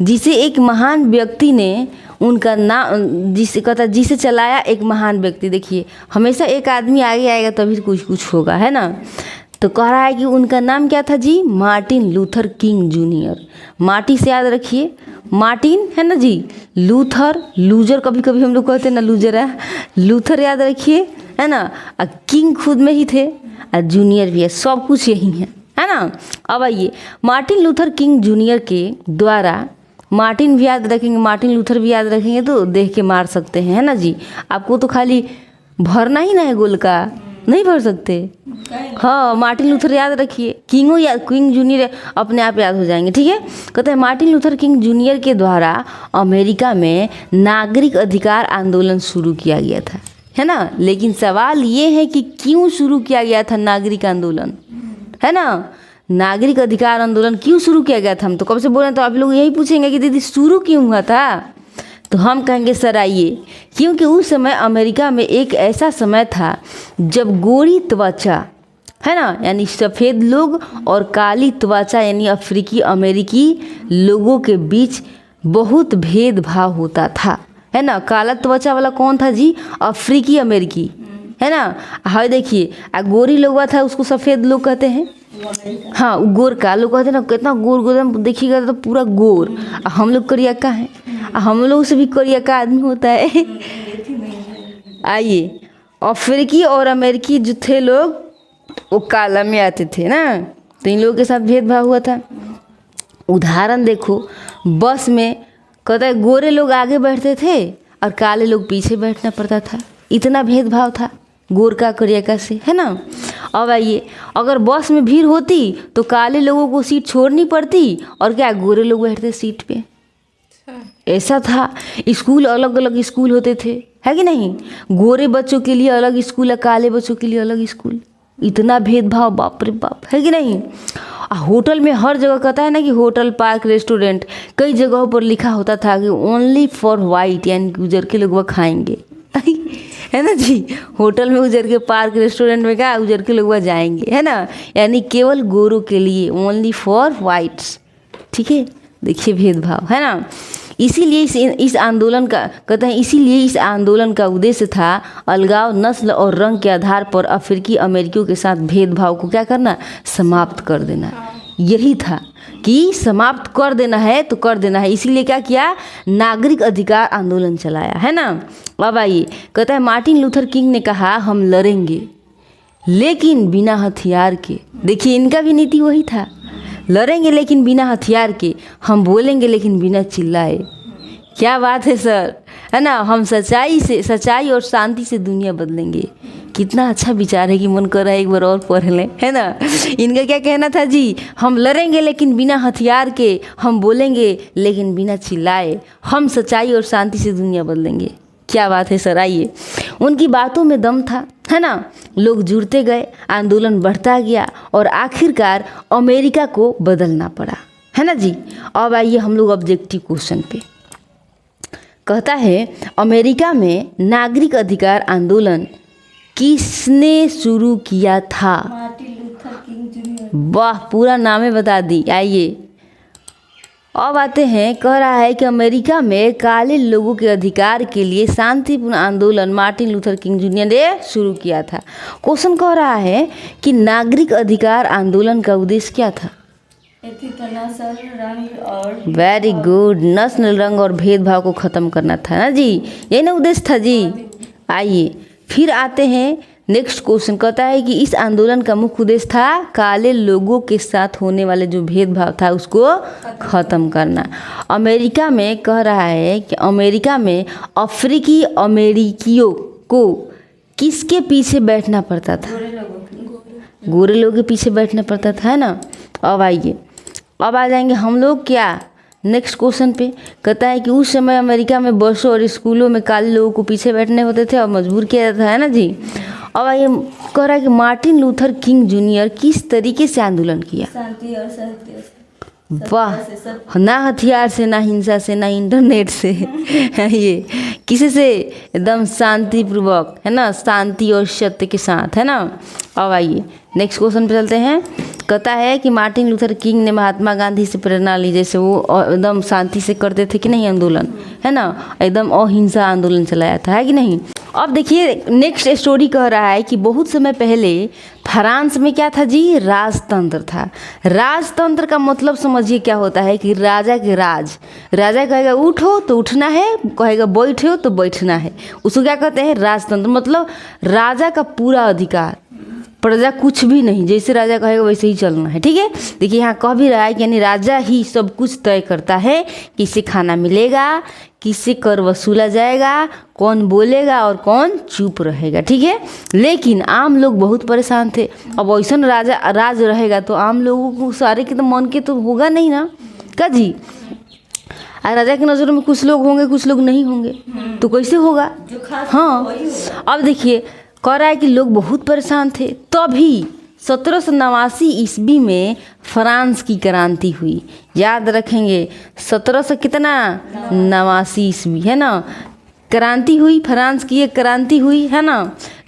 जिसे एक महान व्यक्ति ने उनका नाम जिसे कहता जिसे चलाया एक महान व्यक्ति। देखिए हमेशा एक आदमी आगे आएगा तभी कुछ कुछ होगा, है ना। तो कह रहा है कि उनका नाम क्या था जी? Martin Luther King Junior. Marty से याद रखिए, मार्टिन है ना जी, लूथर, लूजर कभी कभी हम लोग कहते हैं ना, लूजर है, लूथर याद रखिए, है ना। और किंग खुद में ही थे और जूनियर भी है, सब कुछ यही है ना। अब आइए मार्टिन लूथर किंग जूनियर के द्वारा, मार्टिन भी याद रखेंगे, मार्टिन लूथर भी याद रखेंगे तो देख के मार सकते हैं, है ना जी। आपको तो खाली भरना ही ना है गोल का, नहीं भर सकते। हाँ मार्टिन लूथर याद रखिए, किंगो या किंग जूनियर अपने आप याद हो जाएंगे, ठीक है। कहते हैं मार्टिन लूथर किंग जूनियर के द्वारा अमेरिका में नागरिक अधिकार आंदोलन शुरू किया गया था, है ना। लेकिन सवाल ये है कि क्यों शुरू किया गया था नागरिक आंदोलन, है ना। नागरिक अधिकार आंदोलन क्यों शुरू किया गया था? हम तो कब से बोल रहे हैं, तो आप लोग यही पूछेंगे कि दीदी शुरू क्यों हुआ था? तो हम कहेंगे सर आइए, क्योंकि उस समय अमेरिका में एक ऐसा समय था जब गोरी त्वचा, है ना, यानी सफ़ेद लोग और काली त्वचा यानी अफ्रीकी अमेरिकी लोगों के बीच बहुत भेदभाव होता था, है ना। काला त्वचा वाला कौन था जी? अफ्रीकी अमेरिकी, है ना। हाँ देखिए गोरी लोग था उसको सफ़ेद लोग कहते हैं, हाँ गोर का लोग कहते हैं ना, कितना गोर गोर देखिएगा तो पूरा गोर। हम लोग करिया का है, हम लोग से भी करिया का आदमी होता है। आइए अफ्रीकी और अमेरिकी जो थे लोग वो काला में आते थे ना, तो इन लोगों के साथ भेदभाव हुआ था। उदाहरण देखो, बस में कहता है गोरे लोग आगे बैठते थे और काले लोग पीछे बैठना पड़ता था, इतना भेदभाव था गोर का करिया का से, है ना। अब आइए अगर बस में भीड़ होती तो काले लोगों को सीट छोड़नी पड़ती और क्या गोरे लोग बैठते सीट पे, ऐसा था। स्कूल अलग अलग स्कूल होते थे, है कि नहीं। गोरे बच्चों के लिए अलग स्कूल है, काले बच्चों के लिए अलग स्कूल, इतना भेदभाव, बाप रे बाप, है कि नहीं। होटल में हर जगह कहता है ना कि होटल पार्क रेस्टोरेंट, कई जगहों पर लिखा होता था कि ओनली फॉर वाइट, यानी गुजर के लोग वह खाएंगे, है ना जी। होटल में उजर के, पार्क रेस्टोरेंट में क्या उजर के लोग वह जाएंगे, है ना, यानी केवल गोरों के लिए, ओनली फॉर वाइट्स, ठीक है। देखिए भेदभाव, है ना। इसीलिए इस आंदोलन का कहते हैं, इसीलिए इस आंदोलन का उद्देश्य था अलगाव, नस्ल और रंग के आधार पर अफ्रीकी अमेरिकियों के साथ भेदभाव को क्या करना, समाप्त कर देना। यही था कि समाप्त कर देना है तो कर देना है, इसीलिए क्या किया, नागरिक अधिकार आंदोलन चलाया, है ना। अब आइए कहता है मार्टिन लूथर किंग ने कहा हम लड़ेंगे लेकिन बिना हथियार के। देखिए इनका भी नीति वही था, लड़ेंगे लेकिन बिना हथियार के, हम बोलेंगे लेकिन बिना चिल्लाए। क्या बात है सर, है ना। हम सच्चाई और शांति से दुनिया बदलेंगे। कितना अच्छा विचार है कि मन कर रहा है एक बार और पढ़ लें, है ना। इनका क्या कहना था जी, हम लड़ेंगे लेकिन बिना हथियार के, हम बोलेंगे लेकिन बिना चिल्लाए, हम सच्चाई और शांति से दुनिया बदलेंगे। क्या बात है सर। आइए उनकी बातों में दम था, है ना। लोग जुड़ते गए, आंदोलन बढ़ता गया और आखिरकार अमेरिका को बदलना पड़ा, है ना जी। अब आइए हम लोग ऑब्जेक्टिव क्वेश्चन पे। कहता है अमेरिका में नागरिक अधिकार आंदोलन किसने शुरू किया था? Martin Luther King junior. वाह, पूरा नाम ही बता दी। आइए अब आते हैं, कह रहा है कि अमेरिका में काले लोगों के अधिकार के लिए शांतिपूर्ण आंदोलन मार्टिन लूथर किंग जूनियर ने शुरू किया था। क्वेश्चन कह रहा है कि नागरिक अधिकार आंदोलन का उद्देश्य क्या था? नस्ल, रंग और वेरी गुड, नस्ल, रंग और भेदभाव को ख़त्म करना था ना जी, यही ना उद्देश्य था जी। आइए फिर आते हैं नेक्स्ट क्वेश्चन। कहता है कि इस आंदोलन का मुख्य उद्देश्य था काले लोगों के साथ होने वाले जो भेदभाव था उसको ख़त्म करना। अमेरिका में कह रहा है कि अमेरिका में अफ्रीकी अमेरिकियों को किसके पीछे बैठना पड़ता था? गोरे लोगों के पीछे बैठना पड़ता था, है ना। अब आइए अब आ जाएंगे हम लोग क्या नेक्स्ट क्वेश्चन पे। कहता है कि उस समय अमेरिका में बसों और स्कूलों में काले लोगों को पीछे बैठने होते थे और मजबूर किया जाता है ना जी। अब आइए, कह रहा है कि मार्टिन लूथर किंग जूनियर किस तरीके से आंदोलन किया। शांति और सत्य से। वाह, ना हथियार से, ना हिंसा से, ना इंटरनेट से ये किसी से, एकदम शांतिपूर्वक, है ना, शांति और सत्य के साथ, है ना। अब आइए नेक्स्ट क्वेश्चन पे चलते हैं। कहता है कि मार्टिन लूथर किंग ने महात्मा गांधी से प्रेरणा ली, जैसे वो एकदम शांति से करते थे कि नहीं आंदोलन, है ना, एकदम अहिंसा आंदोलन चलाया था, है कि नहीं। अब देखिए नेक्स्ट स्टोरी कह रहा है कि बहुत समय पहले फ्रांस में क्या था जी, राजतंत्र था। राजतंत्र का मतलब समझिए क्या होता है कि राजा के राज, राजा कहेगा उठो तो उठना है, कहेगा बैठो तो बैठना है, उसको क्या कहते हैं, राजतंत्र। मतलब राजा का पूरा अधिकार, प्रजा कुछ भी नहीं, जैसे राजा कहेगा वैसे ही चलना है, ठीक है। देखिए यहाँ कह भी रहा है कि यानी राजा ही सब कुछ तय करता है, किसे खाना मिलेगा, किससे कर वसूला जाएगा, कौन बोलेगा और कौन चुप रहेगा, ठीक है। लेकिन आम लोग बहुत परेशान थे। अब ऐसा राज रहेगा तो आम लोगों को सारे के तो मन के तो होगा नहीं ना, का जी। राजा की नज़रों में कुछ लोग होंगे, कुछ लोग नहीं होंगे, तो कैसे होगा। हाँ, अब देखिए कह रहा है कि लोग बहुत परेशान थे। तभी 1789 ईस्वी में फ्रांस की क्रांति हुई। याद रखेंगे 1700 कितना 89 ईस्वी, है ना, क्रांति हुई, फ्रांस की एक क्रांति हुई, है ना।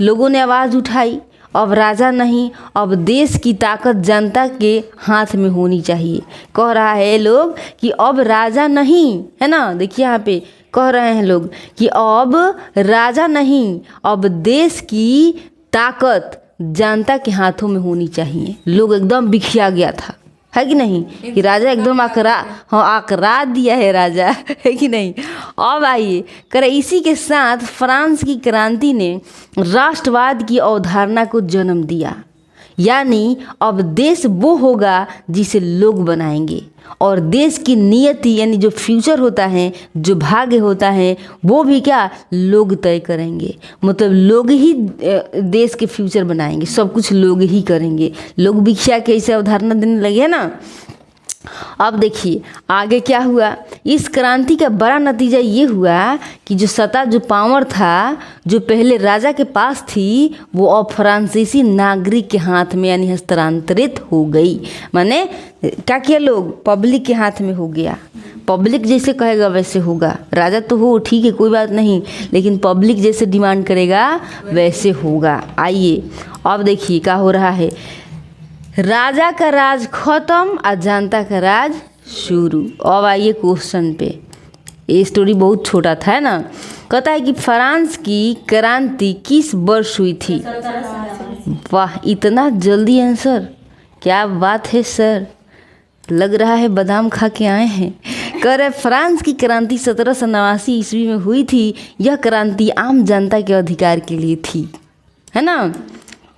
लोगों ने आवाज़ उठाई, अब राजा नहीं, अब देश की ताकत जनता के हाथ में होनी चाहिए। कह रहा है लोग कि अब राजा नहीं, है ना, देखिए यहाँ पे कह रहे हैं लोग कि अब राजा नहीं, अब देश की ताकत जनता के हाथों में होनी चाहिए। लोग एकदम बिखिया गया था, है कि नहीं, कि राजा एकदम आकरा दिया है राजा, है कि नहीं। अब आइए करे, इसी के साथ फ्रांस की क्रांति ने राष्ट्रवाद की अवधारणा को जन्म दिया। यानी अब देश वो होगा जिसे लोग बनाएंगे, और देश की नियति यानी जो फ्यूचर होता है, जो भाग्य होता है, वो भी क्या लोग तय करेंगे। मतलब लोग ही देश के फ्यूचर बनाएंगे, सब कुछ लोग ही करेंगे। लोग भिक्षा के ऐसे अवधारणा देने लगे, है ना। अब देखिए आगे क्या हुआ। इस क्रांति का बड़ा नतीजा ये हुआ कि जो सत्ता, जो पावर था, जो पहले राजा के पास थी, वो अब फ्रांसीसी नागरिक के हाथ में यानी हस्तांतरित हो गई। माने क्या किया, लोग पब्लिक के हाथ में हो गया। पब्लिक जैसे कहेगा वैसे होगा। राजा तो हो, ठीक है, कोई बात नहीं, लेकिन पब्लिक जैसे डिमांड करेगा वैसे होगा। आइए अब देखिए क्या हो रहा है। राजा का राज खत्म और जनता का राज शुरू। अब आइए क्वेश्चन पे। ये स्टोरी बहुत छोटा था, है ना। कहता है कि फ्रांस की क्रांति किस वर्ष हुई थी। वाह, इतना जल्दी आंसर, क्या बात है सर, लग रहा है बादाम खा के आए हैं। कह रहे फ्रांस की क्रांति 1789 ईस्वी में हुई थी। यह क्रांति आम जनता के अधिकार के लिए थी, है ना।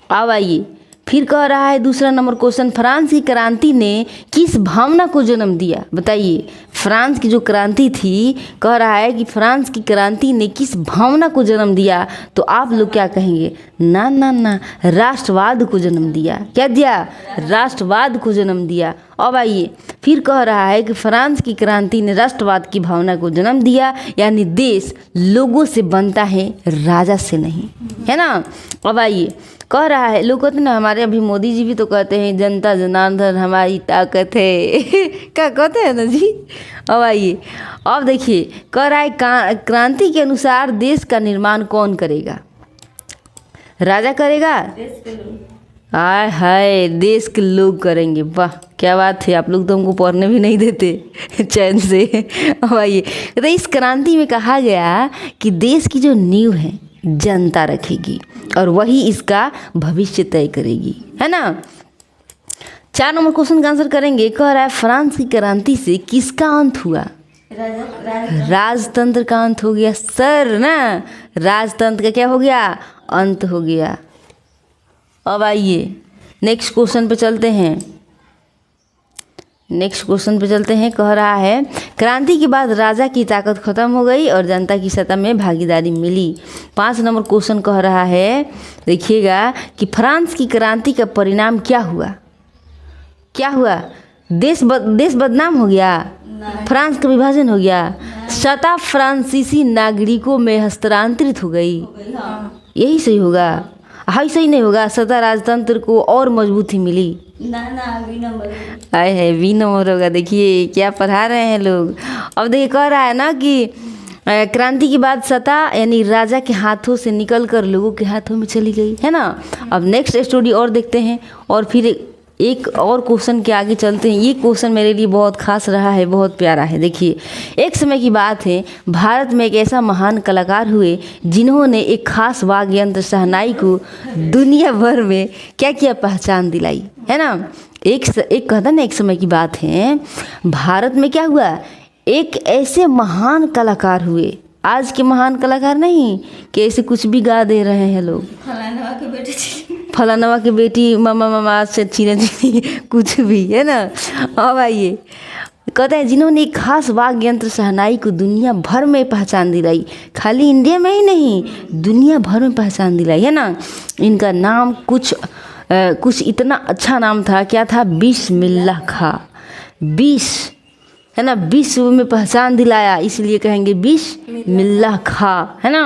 अब आइए फिर कह रहा है दूसरा नंबर क्वेश्चन, फ्रांस की क्रांति ने किस भावना को जन्म दिया। बताइए, फ्रांस की जो क्रांति थी, कह रहा है कि फ्रांस की क्रांति ने किस भावना को जन्म दिया। तो आप लोग क्या कहेंगे, ना ना ना, राष्ट्रवाद को जन्म दिया। क्या दिया, राष्ट्रवाद को जन्म दिया। अब आइए फिर कह रहा है कि फ्रांस की क्रांति ने राष्ट्रवाद की भावना को जन्म दिया, यानी देश लोगों से बनता है, राजा से नहीं, है ना। अब आइए कह रहा है, लोग कहते हैं ना, हमारे अभी मोदी जी भी तो कहते हैं जनता जनार्दन हमारी ताकत है क्या कहते हैं ना जी। अब आइए अब देखिए, कह रहा है क्रांति के अनुसार देश का निर्माण कौन करेगा। राजा करेगा, हाय हाय, देश के लोग करेंगे। वाह क्या बात है, आप लोग तो हमको पढ़ने भी नहीं देते चैन से। अब आइए, तो इस क्रांति में कहा गया कि देश की जो नींव है जनता रखेगी और वही इसका भविष्य तय करेगी, है ना। 4 नंबर क्वेश्चन का आंसर करेंगे। कह रहा है फ्रांस की क्रांति से किसका अंत हुआ। राजतंत्र का अंत हो गया सर ना, राजतंत्र का क्या हो गया, अंत हो गया। अब आइए नेक्स्ट क्वेश्चन पे चलते हैं। कह रहा है क्रांति के बाद राजा की ताकत खत्म हो गई और जनता की सत्ता में भागीदारी मिली। 5 नंबर क्वेश्चन कह रहा है, देखिएगा कि फ्रांस की क्रांति का परिणाम क्या हुआ। क्या हुआ, देश बदनाम हो गया, फ्रांस का विभाजन हो गया, सत्ता फ्रांसीसी नागरिकों में हस्तांतरित हो गई, यही सही होगा। ऐसा ही नहीं होगा, सत्ता राजतंत्र को और मजबूती मिली। ना ना अभी नंबर आए है 20 नंबर होगा। देखिए क्या पढ़ा रहे हैं लोग। अब देखिए कह रहा है ना कि क्रांति के बाद सत्ता यानी राजा के हाथों से निकल कर लोगों के हाथों में चली गई, है ना। अब नेक्स्ट स्टोरी और देखते हैं और फिर एक और क्वेश्चन के आगे चलते हैं। ये क्वेश्चन मेरे लिए बहुत खास रहा है, बहुत प्यारा है। देखिए, एक समय की बात है, भारत में एक ऐसा महान कलाकार हुए जिन्होंने एक खास वाद्य यंत्र शहनाई को दुनिया भर में क्या किया, पहचान दिलाई, है ना। एक कहता ना, एक समय की बात है, भारत में क्या हुआ, एक ऐसे महान कलाकार हुए। आज के महान कलाकार नहीं कि ऐसे कुछ भी गा दे रहे हैं लोग, फलानवा के बेटे फलानवा की बेटी मामा मामा से छीने कुछ भी, है ना। अब आइए, कहते हैं जिन्होंने एक खास वाद्य यंत्र शहनाई को दुनिया भर में पहचान दिलाई, खाली इंडिया में ही नहीं दुनिया भर में पहचान दिलाई, है ना। इनका नाम कुछ इतना अच्छा नाम था, क्या था, बिस्मिल्लाह खां। 20 है ना, विश्व में पहचान दिलाया, इसलिए कहेंगे बिस्मिल्लाह खां, है ना।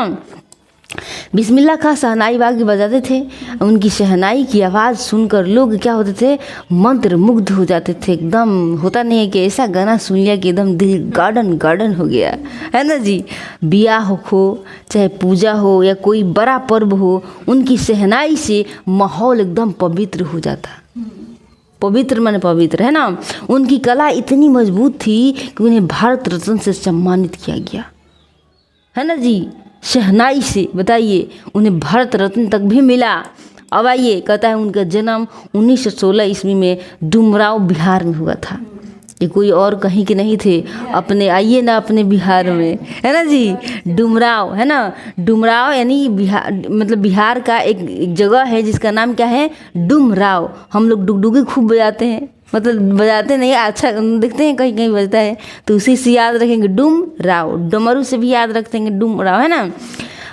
बिस्मिल्लाह खां शहनाई वाद्य बजाते थे। उनकी शहनाई की आवाज़ सुनकर लोग क्या होते थे, मंत्र मुग्ध हो जाते थे। एकदम होता नहीं है कि ऐसा गाना सुन लिया कि एकदम दिल गार्डन गार्डन हो गया, है ना जी। ब्याह हो चाहे पूजा हो या कोई बड़ा पर्व हो, उनकी शहनाई से माहौल एकदम पवित्र हो जाता। पवित्र माने पवित्र, है ना। उनकी कला इतनी मजबूत थी कि उन्हें भारत रत्न से सम्मानित किया गया, है ना जी। शहनाई से बताइए, उन्हें भारत रत्न तक भी मिला। अब आइए, कहता है उनका जन्म 1916 ईस्वी में डुमराव बिहार में हुआ था। ये कोई और कहीं के नहीं थे, अपने आइए ना अपने बिहार में, है ना जी। डुमराव, है ना। डुमराव यानी बिहार, मतलब बिहार का एक जगह है जिसका नाम क्या है, डुमराव। हम लोग डुगडुगी खूब बजाते हैं, मतलब बजाते नहीं, अच्छा देखते हैं कहीं कहीं बजता है, तो उसी से याद रखेंगे डुमराव। डमरू से भी याद रखते हैं डुमराव, है ना।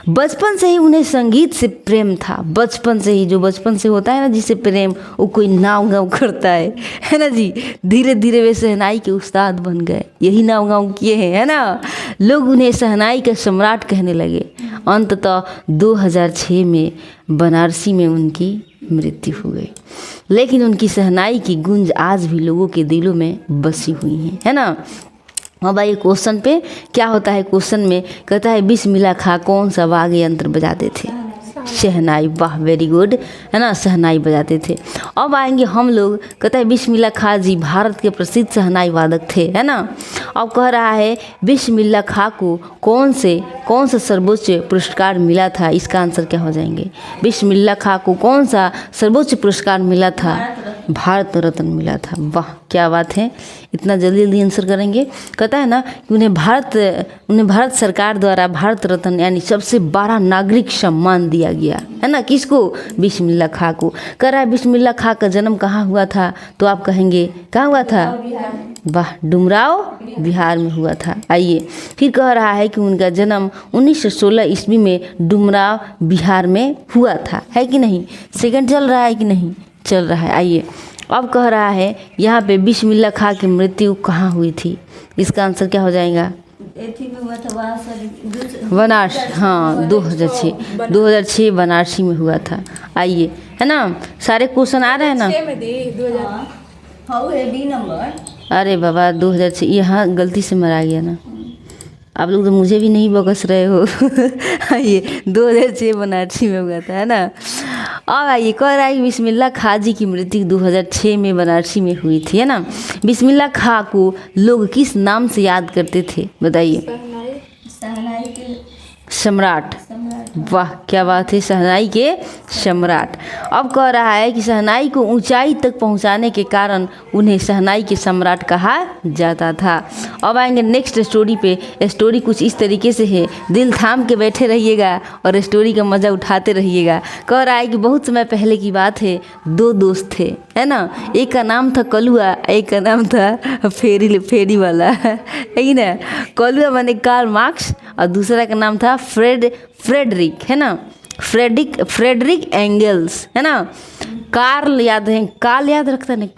बचपन से ही उन्हें संगीत से प्रेम था। बचपन से ही, जो बचपन से होता है ना जिससे प्रेम, वो कोई नाव गाँव करता है ना जी। धीरे धीरे वे शहनाई के उस्ताद बन गए, यही नाव गाँव किए हैं, है ना। लोग उन्हें शहनाई का सम्राट कहने लगे। अंततः 2006 में बनारसी में उनकी मृत्यु हो गई, लेकिन उनकी शहनाई की गूंज आज भी लोगों के दिलों में बसी हुई है ना। हाँ भाई, क्वेश्चन पे क्या होता है, क्वेश्चन में कहता है बिस्मिल्लाह खां कौन सा वाद्य यंत्र बजाते थे, शहनाई। वाह, वेरी गुड, है ना, शहनाई बजाते थे। अब आएंगे हम लोग, कहता है बिस्मिल्लाह खां जी भारत के प्रसिद्ध शहनाई वादक थे, है ना। अब कह रहा है बिस्मिल्लाह खां को कौन सा सर्वोच्च पुरस्कार मिला था, इसका आंसर क्या हो जाएंगे। बिस्मिल्लाह खां को कौन सा सर्वोच्च पुरस्कार मिला था, भारत रत्न मिला था। वाह क्या बात है, इतना जल्दी जल्दी आंसर करेंगे। कहता है ना कि उन्हें भारत सरकार द्वारा भारत रत्न यानी सबसे बड़ा नागरिक सम्मान दिया गया, है ना। किसको, बिस्मिल्लाह खां को। कह रहा है बिस्मिल्लाह खां का जन्म कहाँ हुआ था, तो आप कहेंगे कहाँ हुआ था, वाह, डुमराव बिहार में हुआ था। आइए, फिर कह रहा है कि उनका जन्म 1916 ईस्वी में डुमराव बिहार में हुआ था, है कि नहीं। सेकंड चल रहा है कि नहीं, चल रहा है। आइए, अब कह रहा है यहाँ पे बिस्मिल्लाह खां की मृत्यु कहाँ हुई थी, इसका आंसर क्या हो जाएगा, बनारस। हाँ, 2006 बनारसी में हुआ था। आइए, है ना, सारे क्वेश्चन आ रहे हैं ना। अरे बाबा 2006, यहाँ गलती से मरा गया ना, आप लोग तो मुझे भी नहीं बकस रहे हो। आइए, 2006 बनारसी में हुआ था, है ना। अब आइए, कह रहा है बिस्मिल्लाह खां जी की मृत्यु 2006 में बनारसी में हुई थी, है ना। बिस्मिल्लाह खां को लोग किस नाम से याद करते थे, बताइए। सम्राट। वाह क्या बात है, शहनाई के सम्राट। अब कह रहा है कि शहनाई को ऊंचाई तक पहुंचाने के कारण उन्हें शहनाई के सम्राट कहा जाता था। अब आएंगे नेक्स्ट स्टोरी पे। स्टोरी कुछ इस तरीके से है, दिल थाम के बैठे रहिएगा और स्टोरी का मज़ा उठाते रहिएगा। कह रहा है कि बहुत समय पहले की बात है, 2 दोस्त थे, है ना। एक का नाम था कलुआ, एक का नाम था फेरी वाला, है ना। कलुआ माने कार्ल मार्क्स और दूसरा का नाम था फ्रेडरिक, है ना। फ्रेडरिक एंगल्स, है ना। कार्ल याद है, कार्ल याद रखता नहीं,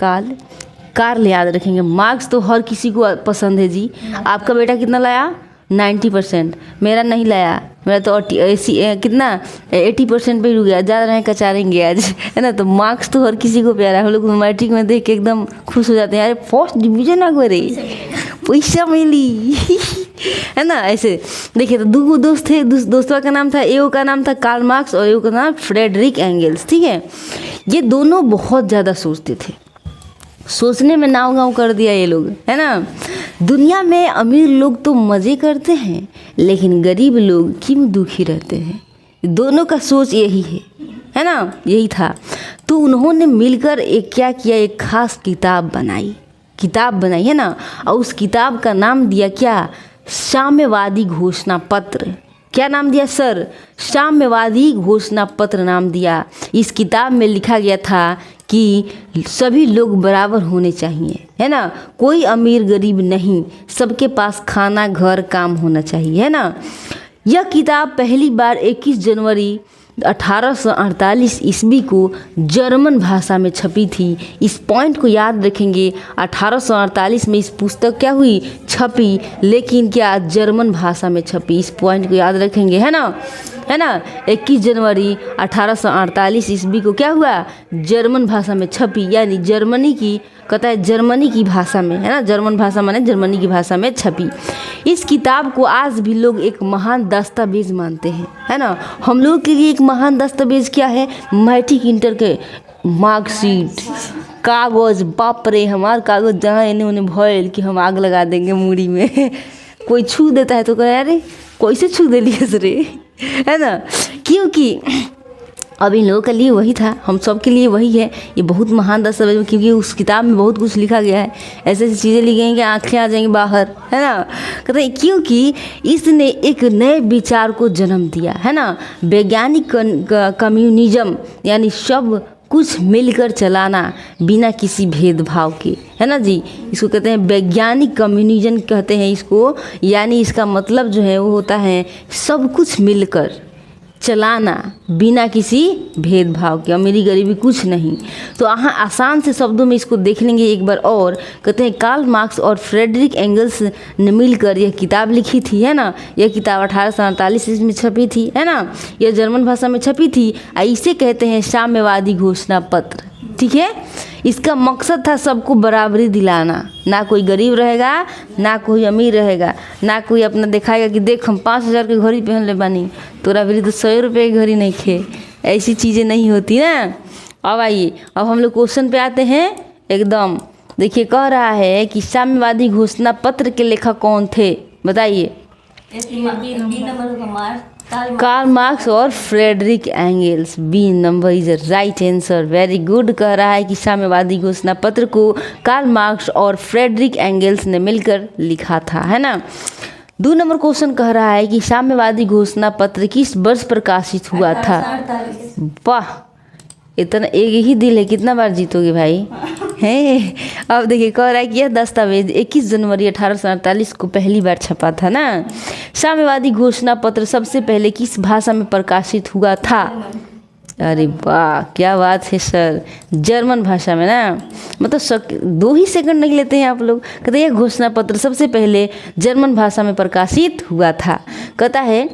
कार्ल याद रखेंगे। मार्क्स तो हर किसी को पसंद है जी। आपका बेटा कितना लाया, 90%। मेरा नहीं लाया, मेरा तो कितना 80% पे ही रुक गया। जा रहे हैं कचारेंगे आज, है ना। तो मार्क्स तो हर किसी को प्यारा है। हम लोग मैट्रिक में देख के एकदम खुश हो जाते हैं, अरे फर्स्ट डिवीजन आ गए रे, पैसा मिली है ना। ऐसे देखिए, तो दो दोस्त थे, दोस्तों का नाम था, एओ का नाम था कार्ल मार्क्स और एओ का नाम फ्रेडरिक एंगल्स। ठीक है, ये दोनों बहुत ज़्यादा सोचते थे, सोचने में नाव गाँव कर दिया ये लोग, है ना। दुनिया में अमीर लोग तो मज़े करते हैं, लेकिन गरीब लोग क्यों दुखी रहते हैं। दोनों का सोच यही है ना, यही था। तो उन्होंने मिलकर एक क्या किया, एक खास किताब बनाई है ना। और उस किताब का नाम दिया क्या, साम्यवादी घोषणा पत्र। क्या नाम दिया सर, साम्यवादी घोषणा पत्र नाम दिया। इस किताब में लिखा गया था कि सभी लोग बराबर होने चाहिए, है ना। कोई अमीर गरीब नहीं, सबके पास खाना घर काम होना चाहिए, है ना। यह किताब पहली बार 21 जनवरी 1848 ईस्वी को जर्मन भाषा में छपी थी। इस पॉइंट को याद रखेंगे, 1848 में इस पुस्तक क्या हुई, छपी, लेकिन क्या जर्मन भाषा में छपी। इस पॉइंट को याद रखेंगे, है ना। 21 जनवरी 1848 ईस्वी को क्या हुआ, जर्मन भाषा में छपी, यानी जर्मनी की, कहता है जर्मनी की भाषा में, है ना। जर्मन भाषा माने जर्मनी की भाषा में छपी। इस किताब को आज भी लोग एक महान दस्तावेज मानते हैं, है ना। हम लोग के लिए एक महान दस्तावेज क्या है, मैट्रिक इंटर के मार्कशीट, कागज़। बाप रे, हमारे कागज़ जहाँ इन्हें उन्हें भयल कि हम आग लगा देंगे मूड़ी में कोई छू देता है तो कहे अरे कैसे छू दे लिया रे, है ना। क्योंकि अब इन लोगों के लिए वही था, हम सब के लिए वही है। ये बहुत महान दस्तावेज, क्योंकि उस किताब में बहुत कुछ लिखा गया है, ऐसे ऐसी चीज़ें लिखी हैं कि आँखें आ जाएंगी बाहर, है ना। कहते हैं क्योंकि इसने एक नए विचार को जन्म दिया, है ना। वैज्ञानिक कम्युनिज्म, यानी सब कुछ मिलकर चलाना बिना किसी भेदभाव के, है ना जी। इसको कहते हैं वैज्ञानिक कम्युनिज्म कहते हैं इसको, यानी इसका मतलब जो है वो होता है सब कुछ मिलकर चलाना बिना किसी भेदभाव के, अमीरी गरीबी कुछ नहीं। तो यहाँ आसान से शब्दों में इसको देख लेंगे एक बार और। कहते हैं कार्ल मार्क्स और फ्रेडरिक एंगल्स ने मिलकर यह किताब लिखी थी, है ना। यह किताब 1848 में छपी थी, है ना। यह जर्मन भाषा में छपी थी। इसे कहते हैं साम्यवादी घोषणा पत्र। ठीक है, इसका मकसद था सबको बराबरी दिलाना, ना कोई गरीब रहेगा ना कोई अमीर रहेगा, ना कोई अपना दिखाएगा कि देख हम 5000 के घड़ी पहन ले बानी, तोरा भी तो 100 रुपये की घड़ी नहीं खे। ऐसी चीज़ें नहीं होती ना। अब आइए, अब हम लोग क्वेश्चन पे आते हैं एकदम। देखिए, कह रहा है कि साम्यवादी घोषणा पत्र के लेखक कौन थे, बताइए। कार्ल मार्क्स और Friedrich Engels. B number is right answer, very good. कह रहा है कि साम्यवादी घोषणा पत्र को कार्ल मार्क्स और फ्रेडरिक एंगल्स ने मिलकर लिखा था, है ना। 2 नंबर क्वेश्चन कह रहा है कि साम्यवादी घोषणा पत्र किस वर्ष प्रकाशित हुआ था। वाह, इतना एक ही दिल है, कितना बार जीतोगे भाई है। अब देखिए, कह रहा है कि यह दस्तावेज 21 जनवरी 1848 को पहली बार छपा था ना। साम्यवादी घोषणा पत्र सबसे पहले किस भाषा में प्रकाशित हुआ था। अरे वाह, क्या बात है सर, जर्मन भाषा में ना। मतलब 2 ही सेकंड नहीं लेते हैं आप लोग। कहते हैं यह घोषणा पत्र सबसे पहले जर्मन भाषा में प्रकाशित हुआ था। कहता है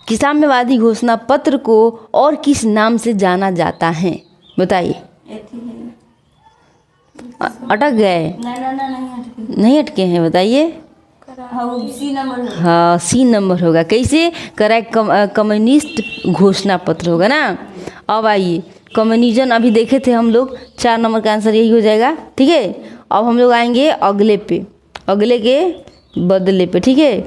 कि साम्यवादी घोषणा पत्र को और किस नाम से जाना जाता है, बताइए। अटक गए, नहीं अटके हैं, बताइए। हाँ, सी नंबर होगा। कैसे करेक्ट, कम्युनिस्ट घोषणा पत्र होगा ना। अब आइए, कम्युनिज्म अभी देखे थे हम लोग, 4 नंबर का आंसर यही हो जाएगा। ठीक है, अब हम लोग आएंगे अगले पे, अगले के बदले पे। ठीक है,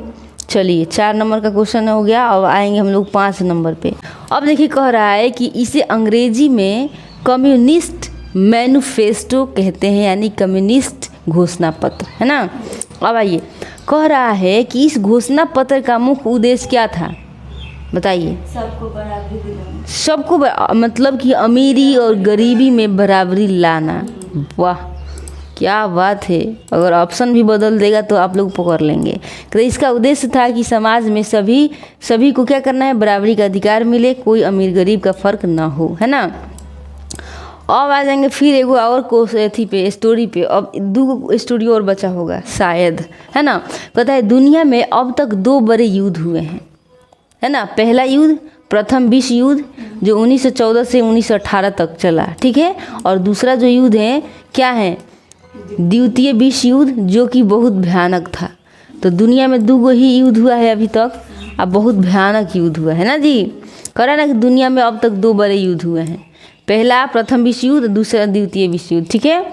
चलिए 4 नंबर का क्वेश्चन हो गया। अब आएंगे हम लोग 5 नंबर पे। अब देखिए, कह रहा है कि इसे अंग्रेजी में कम्युनिस्ट मैनिफेस्टो कहते हैं, यानी कम्युनिस्ट घोषणा पत्र, है ना। अब आइए, कह रहा है कि इस घोषणा पत्र का मुख्य उद्देश्य क्या था, बताइए। सबको मतलब कि अमीरी और गरीबी में बराबरी लाना। वाह, क्या बात है। अगर ऑप्शन भी बदल देगा तो आप लोग पकड़ लेंगे। तो इसका उद्देश्य था कि समाज में सभी को क्या करना है, बराबरी का अधिकार मिले, कोई अमीर गरीब का फर्क ना हो, है ना। अब आ जाएंगे फिर एगो और कोर्स एथी पे स्टोरी पे। अब 2 स्टोरी और बचा होगा शायद, है ना। कहता है दुनिया में अब तक 2 बड़े युद्ध हुए हैं, है ना। पहला युद्ध प्रथम विश्व युद्ध जो 1914 से 1918 तक चला, ठीक है। और दूसरा जो युद्ध है क्या है, द्वितीय विश्व युद्ध, जो कि बहुत भयानक था। तो दुनिया में 2 ही युद्ध हुआ है अभी तक, अब बहुत भयानक युद्ध हुआ है ना जी। कह रहा है ना कि दुनिया में अब तक 2 बड़े युद्ध हुए हैं, पहला प्रथम विश्व युद्ध, दूसरा द्वितीय विश्व युद्ध, ठीक है।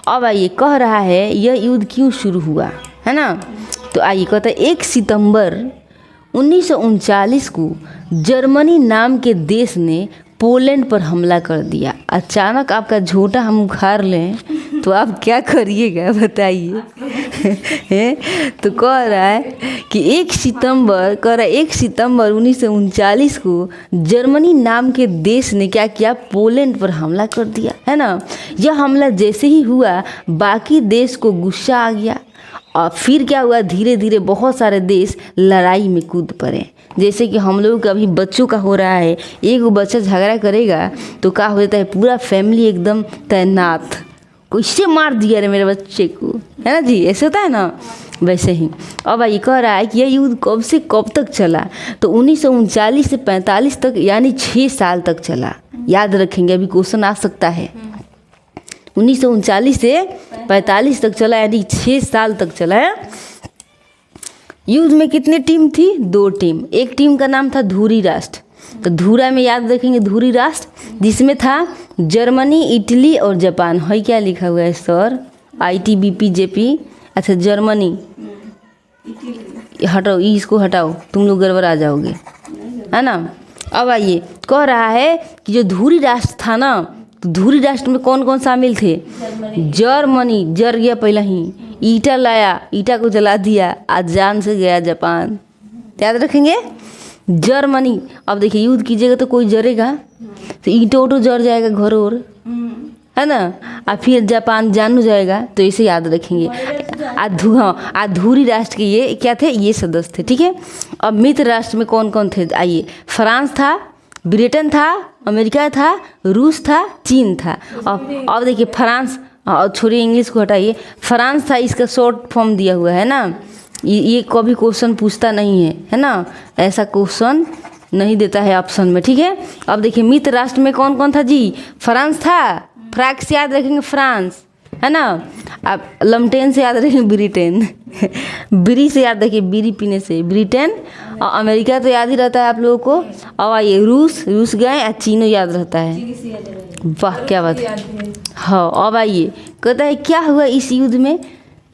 अब आइए कह रहा है यह युद्ध क्यों शुरू हुआ, है ना। तो आइए कहता है 1 सितंबर 1939 को जर्मनी नाम के देश ने पोलैंड पर हमला कर दिया। अचानक आपका झोटा हम उखाड़ लें तो आप क्या करिएगा बताइए। तो कह रहा है कि 1 सितंबर 1939 को जर्मनी नाम के देश ने क्या किया, पोलैंड पर हमला कर दिया, है ना। यह हमला जैसे ही हुआ बाकी देश को गुस्सा आ गया और फिर क्या हुआ, धीरे धीरे बहुत सारे देश लड़ाई में कूद पड़े। जैसे कि हम लोग का अभी बच्चों का हो रहा है, एक बच्चा झगड़ा करेगा तो क्या हो जाता है, पूरा फैमिली एकदम तैनात, कैसे मार दिया रे मेरे बच्चे को, है ना जी, ऐसे होता है ना। वैसे ही अब ये कह रहा है कि यह युद्ध कब से कब तक चला, तो 1939 से 45 तक, यानी 6 साल तक चला। याद रखेंगे, अभी क्वेश्चन आ सकता है। 1939 से 45 तक चला, यानी 6 साल तक चला है। युद्ध में कितने टीम थी, 2 टीम। एक टीम का नाम था धुरी राष्ट्र, तो धुरा में याद रखेंगे धुरी राष्ट्र, जिसमें था जर्मनी, इटली और जापान। है क्या लिखा हुआ है सर, ITBP अच्छा जर्मनी, हटाओ इसको हटाओ, तुम लोग गड़बड़ आ जाओगे, है ना। अब आइए कह रहा है कि जो धुरी राष्ट्र था ना, तो धुरी राष्ट्र में कौन कौन शामिल थे, जर्मनी जर गया पहले ही, ईटा लाया, ईटा को जला दिया, आज जान से गया जापान। याद रखेंगे जर्मनी। अब देखिए युद्ध कीजिएगा तो कोई जरेगा, तो ईंटो ओटो जर जाएगा घर और, है ना। और फिर जापान जान हो जाएगा, तो इसे याद रखेंगे। धुरी राष्ट्र के ये क्या थे, ये सदस्य थे, ठीक है। अब मित्र राष्ट्र में कौन कौन थे, आइए फ्रांस था, ब्रिटेन था, अमेरिका था, रूस था, चीन था। अब देखिए फ्रांस, और छोड़िए इंग्लिश को हटाइए, फ्रांस था, इसका शॉर्ट फॉर्म दिया हुआ है ना। ये कभी क्वेश्चन पूछता नहीं है ना, ऐसा क्वेश्चन नहीं देता है ऑप्शन में, ठीक है। अब देखिए मित्र राष्ट्र में कौन कौन था जी, फ्रांस था, फ्रैक से याद रखेंगे फ्रांस, है ना। अब लमटेन से याद रखेंगे ब्रिटेन, बीड़ी से याद रखिए, बीड़ी पीने से ब्रिटेन, और अमेरिका तो याद ही रहता है आप लोगों को। और आइए रूस गए, और चीनो याद रहता है। वाह क्या बात है। हाँ अब आइए कहता है क्या हुआ इस युद्ध में,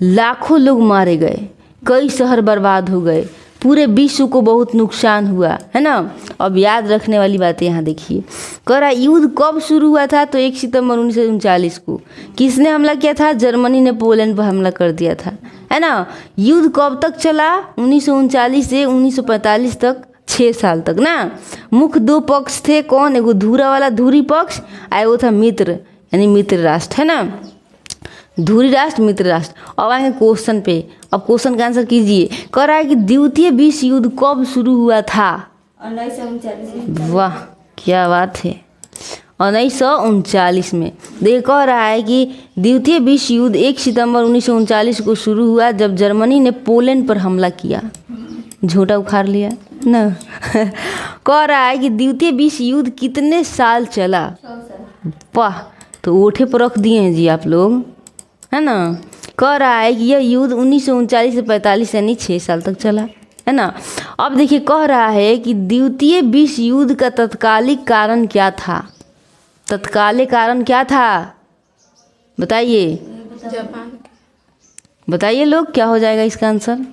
लाखों लोग मारे गए, कई शहर बर्बाद हो गए, पूरे विश्व को बहुत नुकसान हुआ, है ना। अब याद रखने वाली बातें यहाँ देखिए, कह रहा युद्ध कब शुरू हुआ था, तो 1 सितंबर 1939 को। किसने हमला किया था, जर्मनी ने पोलैंड पर हमला कर दिया था, है ना। युद्ध कब तक चला, 1939 से 1945 तक, 6 साल तक ना। मुख्य 2 पक्ष थे, कौन, एगो धुरा वाला धुरी पक्ष, और वो था मित्र, यानी मित्र राष्ट्र, है ना। धुरी राष्ट्र, मित्र राष्ट्र। अब आएंगे क्वेश्चन पे, अब क्वेश्चन का आंसर कीजिए। कह रहा है कि द्वितीय विश्व युद्ध कब शुरू हुआ था, 1939। वाह क्या बात है, 1939 में। देखिए कह रहा है कि द्वितीय विश्व युद्ध 1 सितंबर 1939 को शुरू हुआ, जब जर्मनी ने पोलैंड पर हमला किया। झोटा उखाड़ लिया ना। कह रहा है कि द्वितीय विश्व युद्ध कितने साल चला, वाह, तो ओठे पर रख दिए हैं जी आप लोग, है ना। कह रहा है कि यह युद्ध 1939 से 45 यानी 6 साल तक चला, है ना। अब देखिए कह रहा है कि द्वितीय विश्व युद्ध का तत्कालिक कारण क्या था, तत्कालिक कारण क्या था, बताइए जापान, बताइए लोग, क्या हो जाएगा इसका आंसर,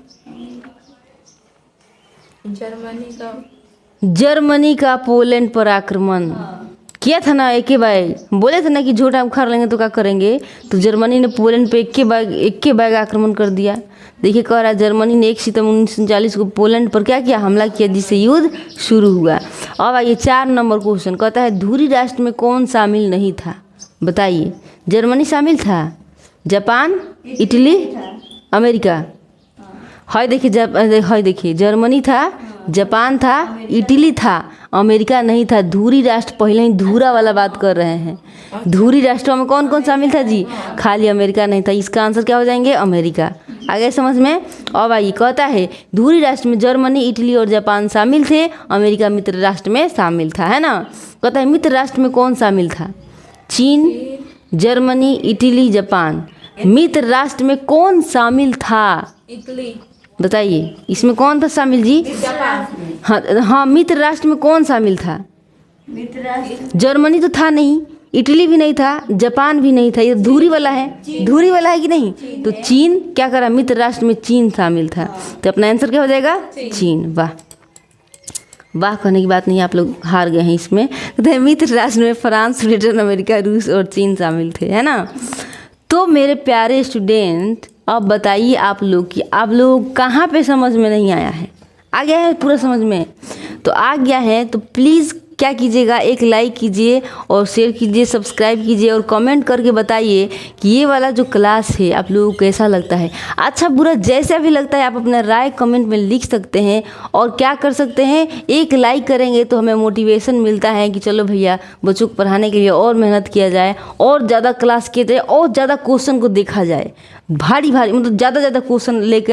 जर्मनी का पोलैंड पर आक्रमण किया था ना। एक बार बोले थे ना कि झोटा उखाड़ लेंगे तो क्या करेंगे, तो जर्मनी ने पोलैंड पे एक के बैग आक्रमण कर दिया। देखिए कह रहा है जर्मनी ने 1 सितंबर 1939 को पोलैंड पर क्या किया, हमला किया, जिससे युद्ध शुरू हुआ। अब आइए 4 नंबर क्वेश्चन, कहता है धुरी राष्ट्र में कौन शामिल नहीं था, बताइए। जर्मनी शामिल था, जापान, इटली, अमेरिका। हाय देखिए जर्मनी था, जापान था, इटली था, अमेरिका नहीं था। धुरी राष्ट्र पहले ही धुरा वाला बात कर रहे हैं। धुरी राष्ट्रों में कौन कौन शामिल था जी? खाली अमेरिका नहीं था। इसका आंसर क्या हो जाएंगे? अमेरिका। आगे समझ में? अब आइए, कहता है धुरी राष्ट्र में जर्मनी, इटली और जापान शामिल थे, अमेरिका मित्र राष्ट्र में शामिल था, है ना। कहता है मित्र राष्ट्र में कौन शामिल था? चीन, जर्मनी, इटली, जापान। मित्र राष्ट्र में कौन शामिल था? इटली। बताइए इसमें कौन था शामिल जी? हाँ हाँ, मित्र राष्ट्र में कौन शामिल था? मित्र राष्ट्र जर्मनी तो था नहीं, इटली भी नहीं था, जापान भी नहीं था। ये धुरी वाला है, धुरी वाला है कि नहीं? तो चीन क्या करा? मित्र राष्ट्र में चीन शामिल था। तो अपना आंसर क्या हो जाएगा? चीन। वाह वाह कहने की बात नहीं, आप लोग हार गए हैं इसमें। तो मित्र राष्ट्र में फ्रांस, ब्रिटेन, अमेरिका, रूस और चीन शामिल थे, है ना। तो मेरे प्यारे स्टूडेंट, अब बताइए आप लोग कि आप लोग कहाँ पे समझ में नहीं आया है? आ गया है पूरा समझ में? तो आ गया है तो प्लीज़ क्या कीजिएगा, एक लाइक कीजिए और शेयर कीजिए, सब्सक्राइब कीजिए और कमेंट करके बताइए कि ये वाला जो क्लास है आप लोगों को कैसा लगता है। अच्छा बुरा जैसा भी लगता है आप अपना राय कमेंट में लिख सकते हैं। और क्या कर सकते हैं, एक लाइक करेंगे तो हमें मोटिवेशन मिलता है कि चलो भैया बच्चों को पढ़ाने के लिए और मेहनत किया जाए, और ज़्यादा क्लास किए जाए, और ज़्यादा क्वेश्चन को देखा जाए, भारी मतलब ज़्यादा क्वेश्चन लेकर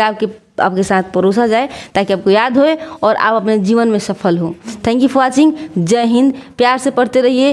आपके साथ परोसा जाए, ताकि आपको याद होए और आप अपने जीवन में सफल हो। Thank you for watching. जय हिंद। प्यार से पढ़ते रहिए।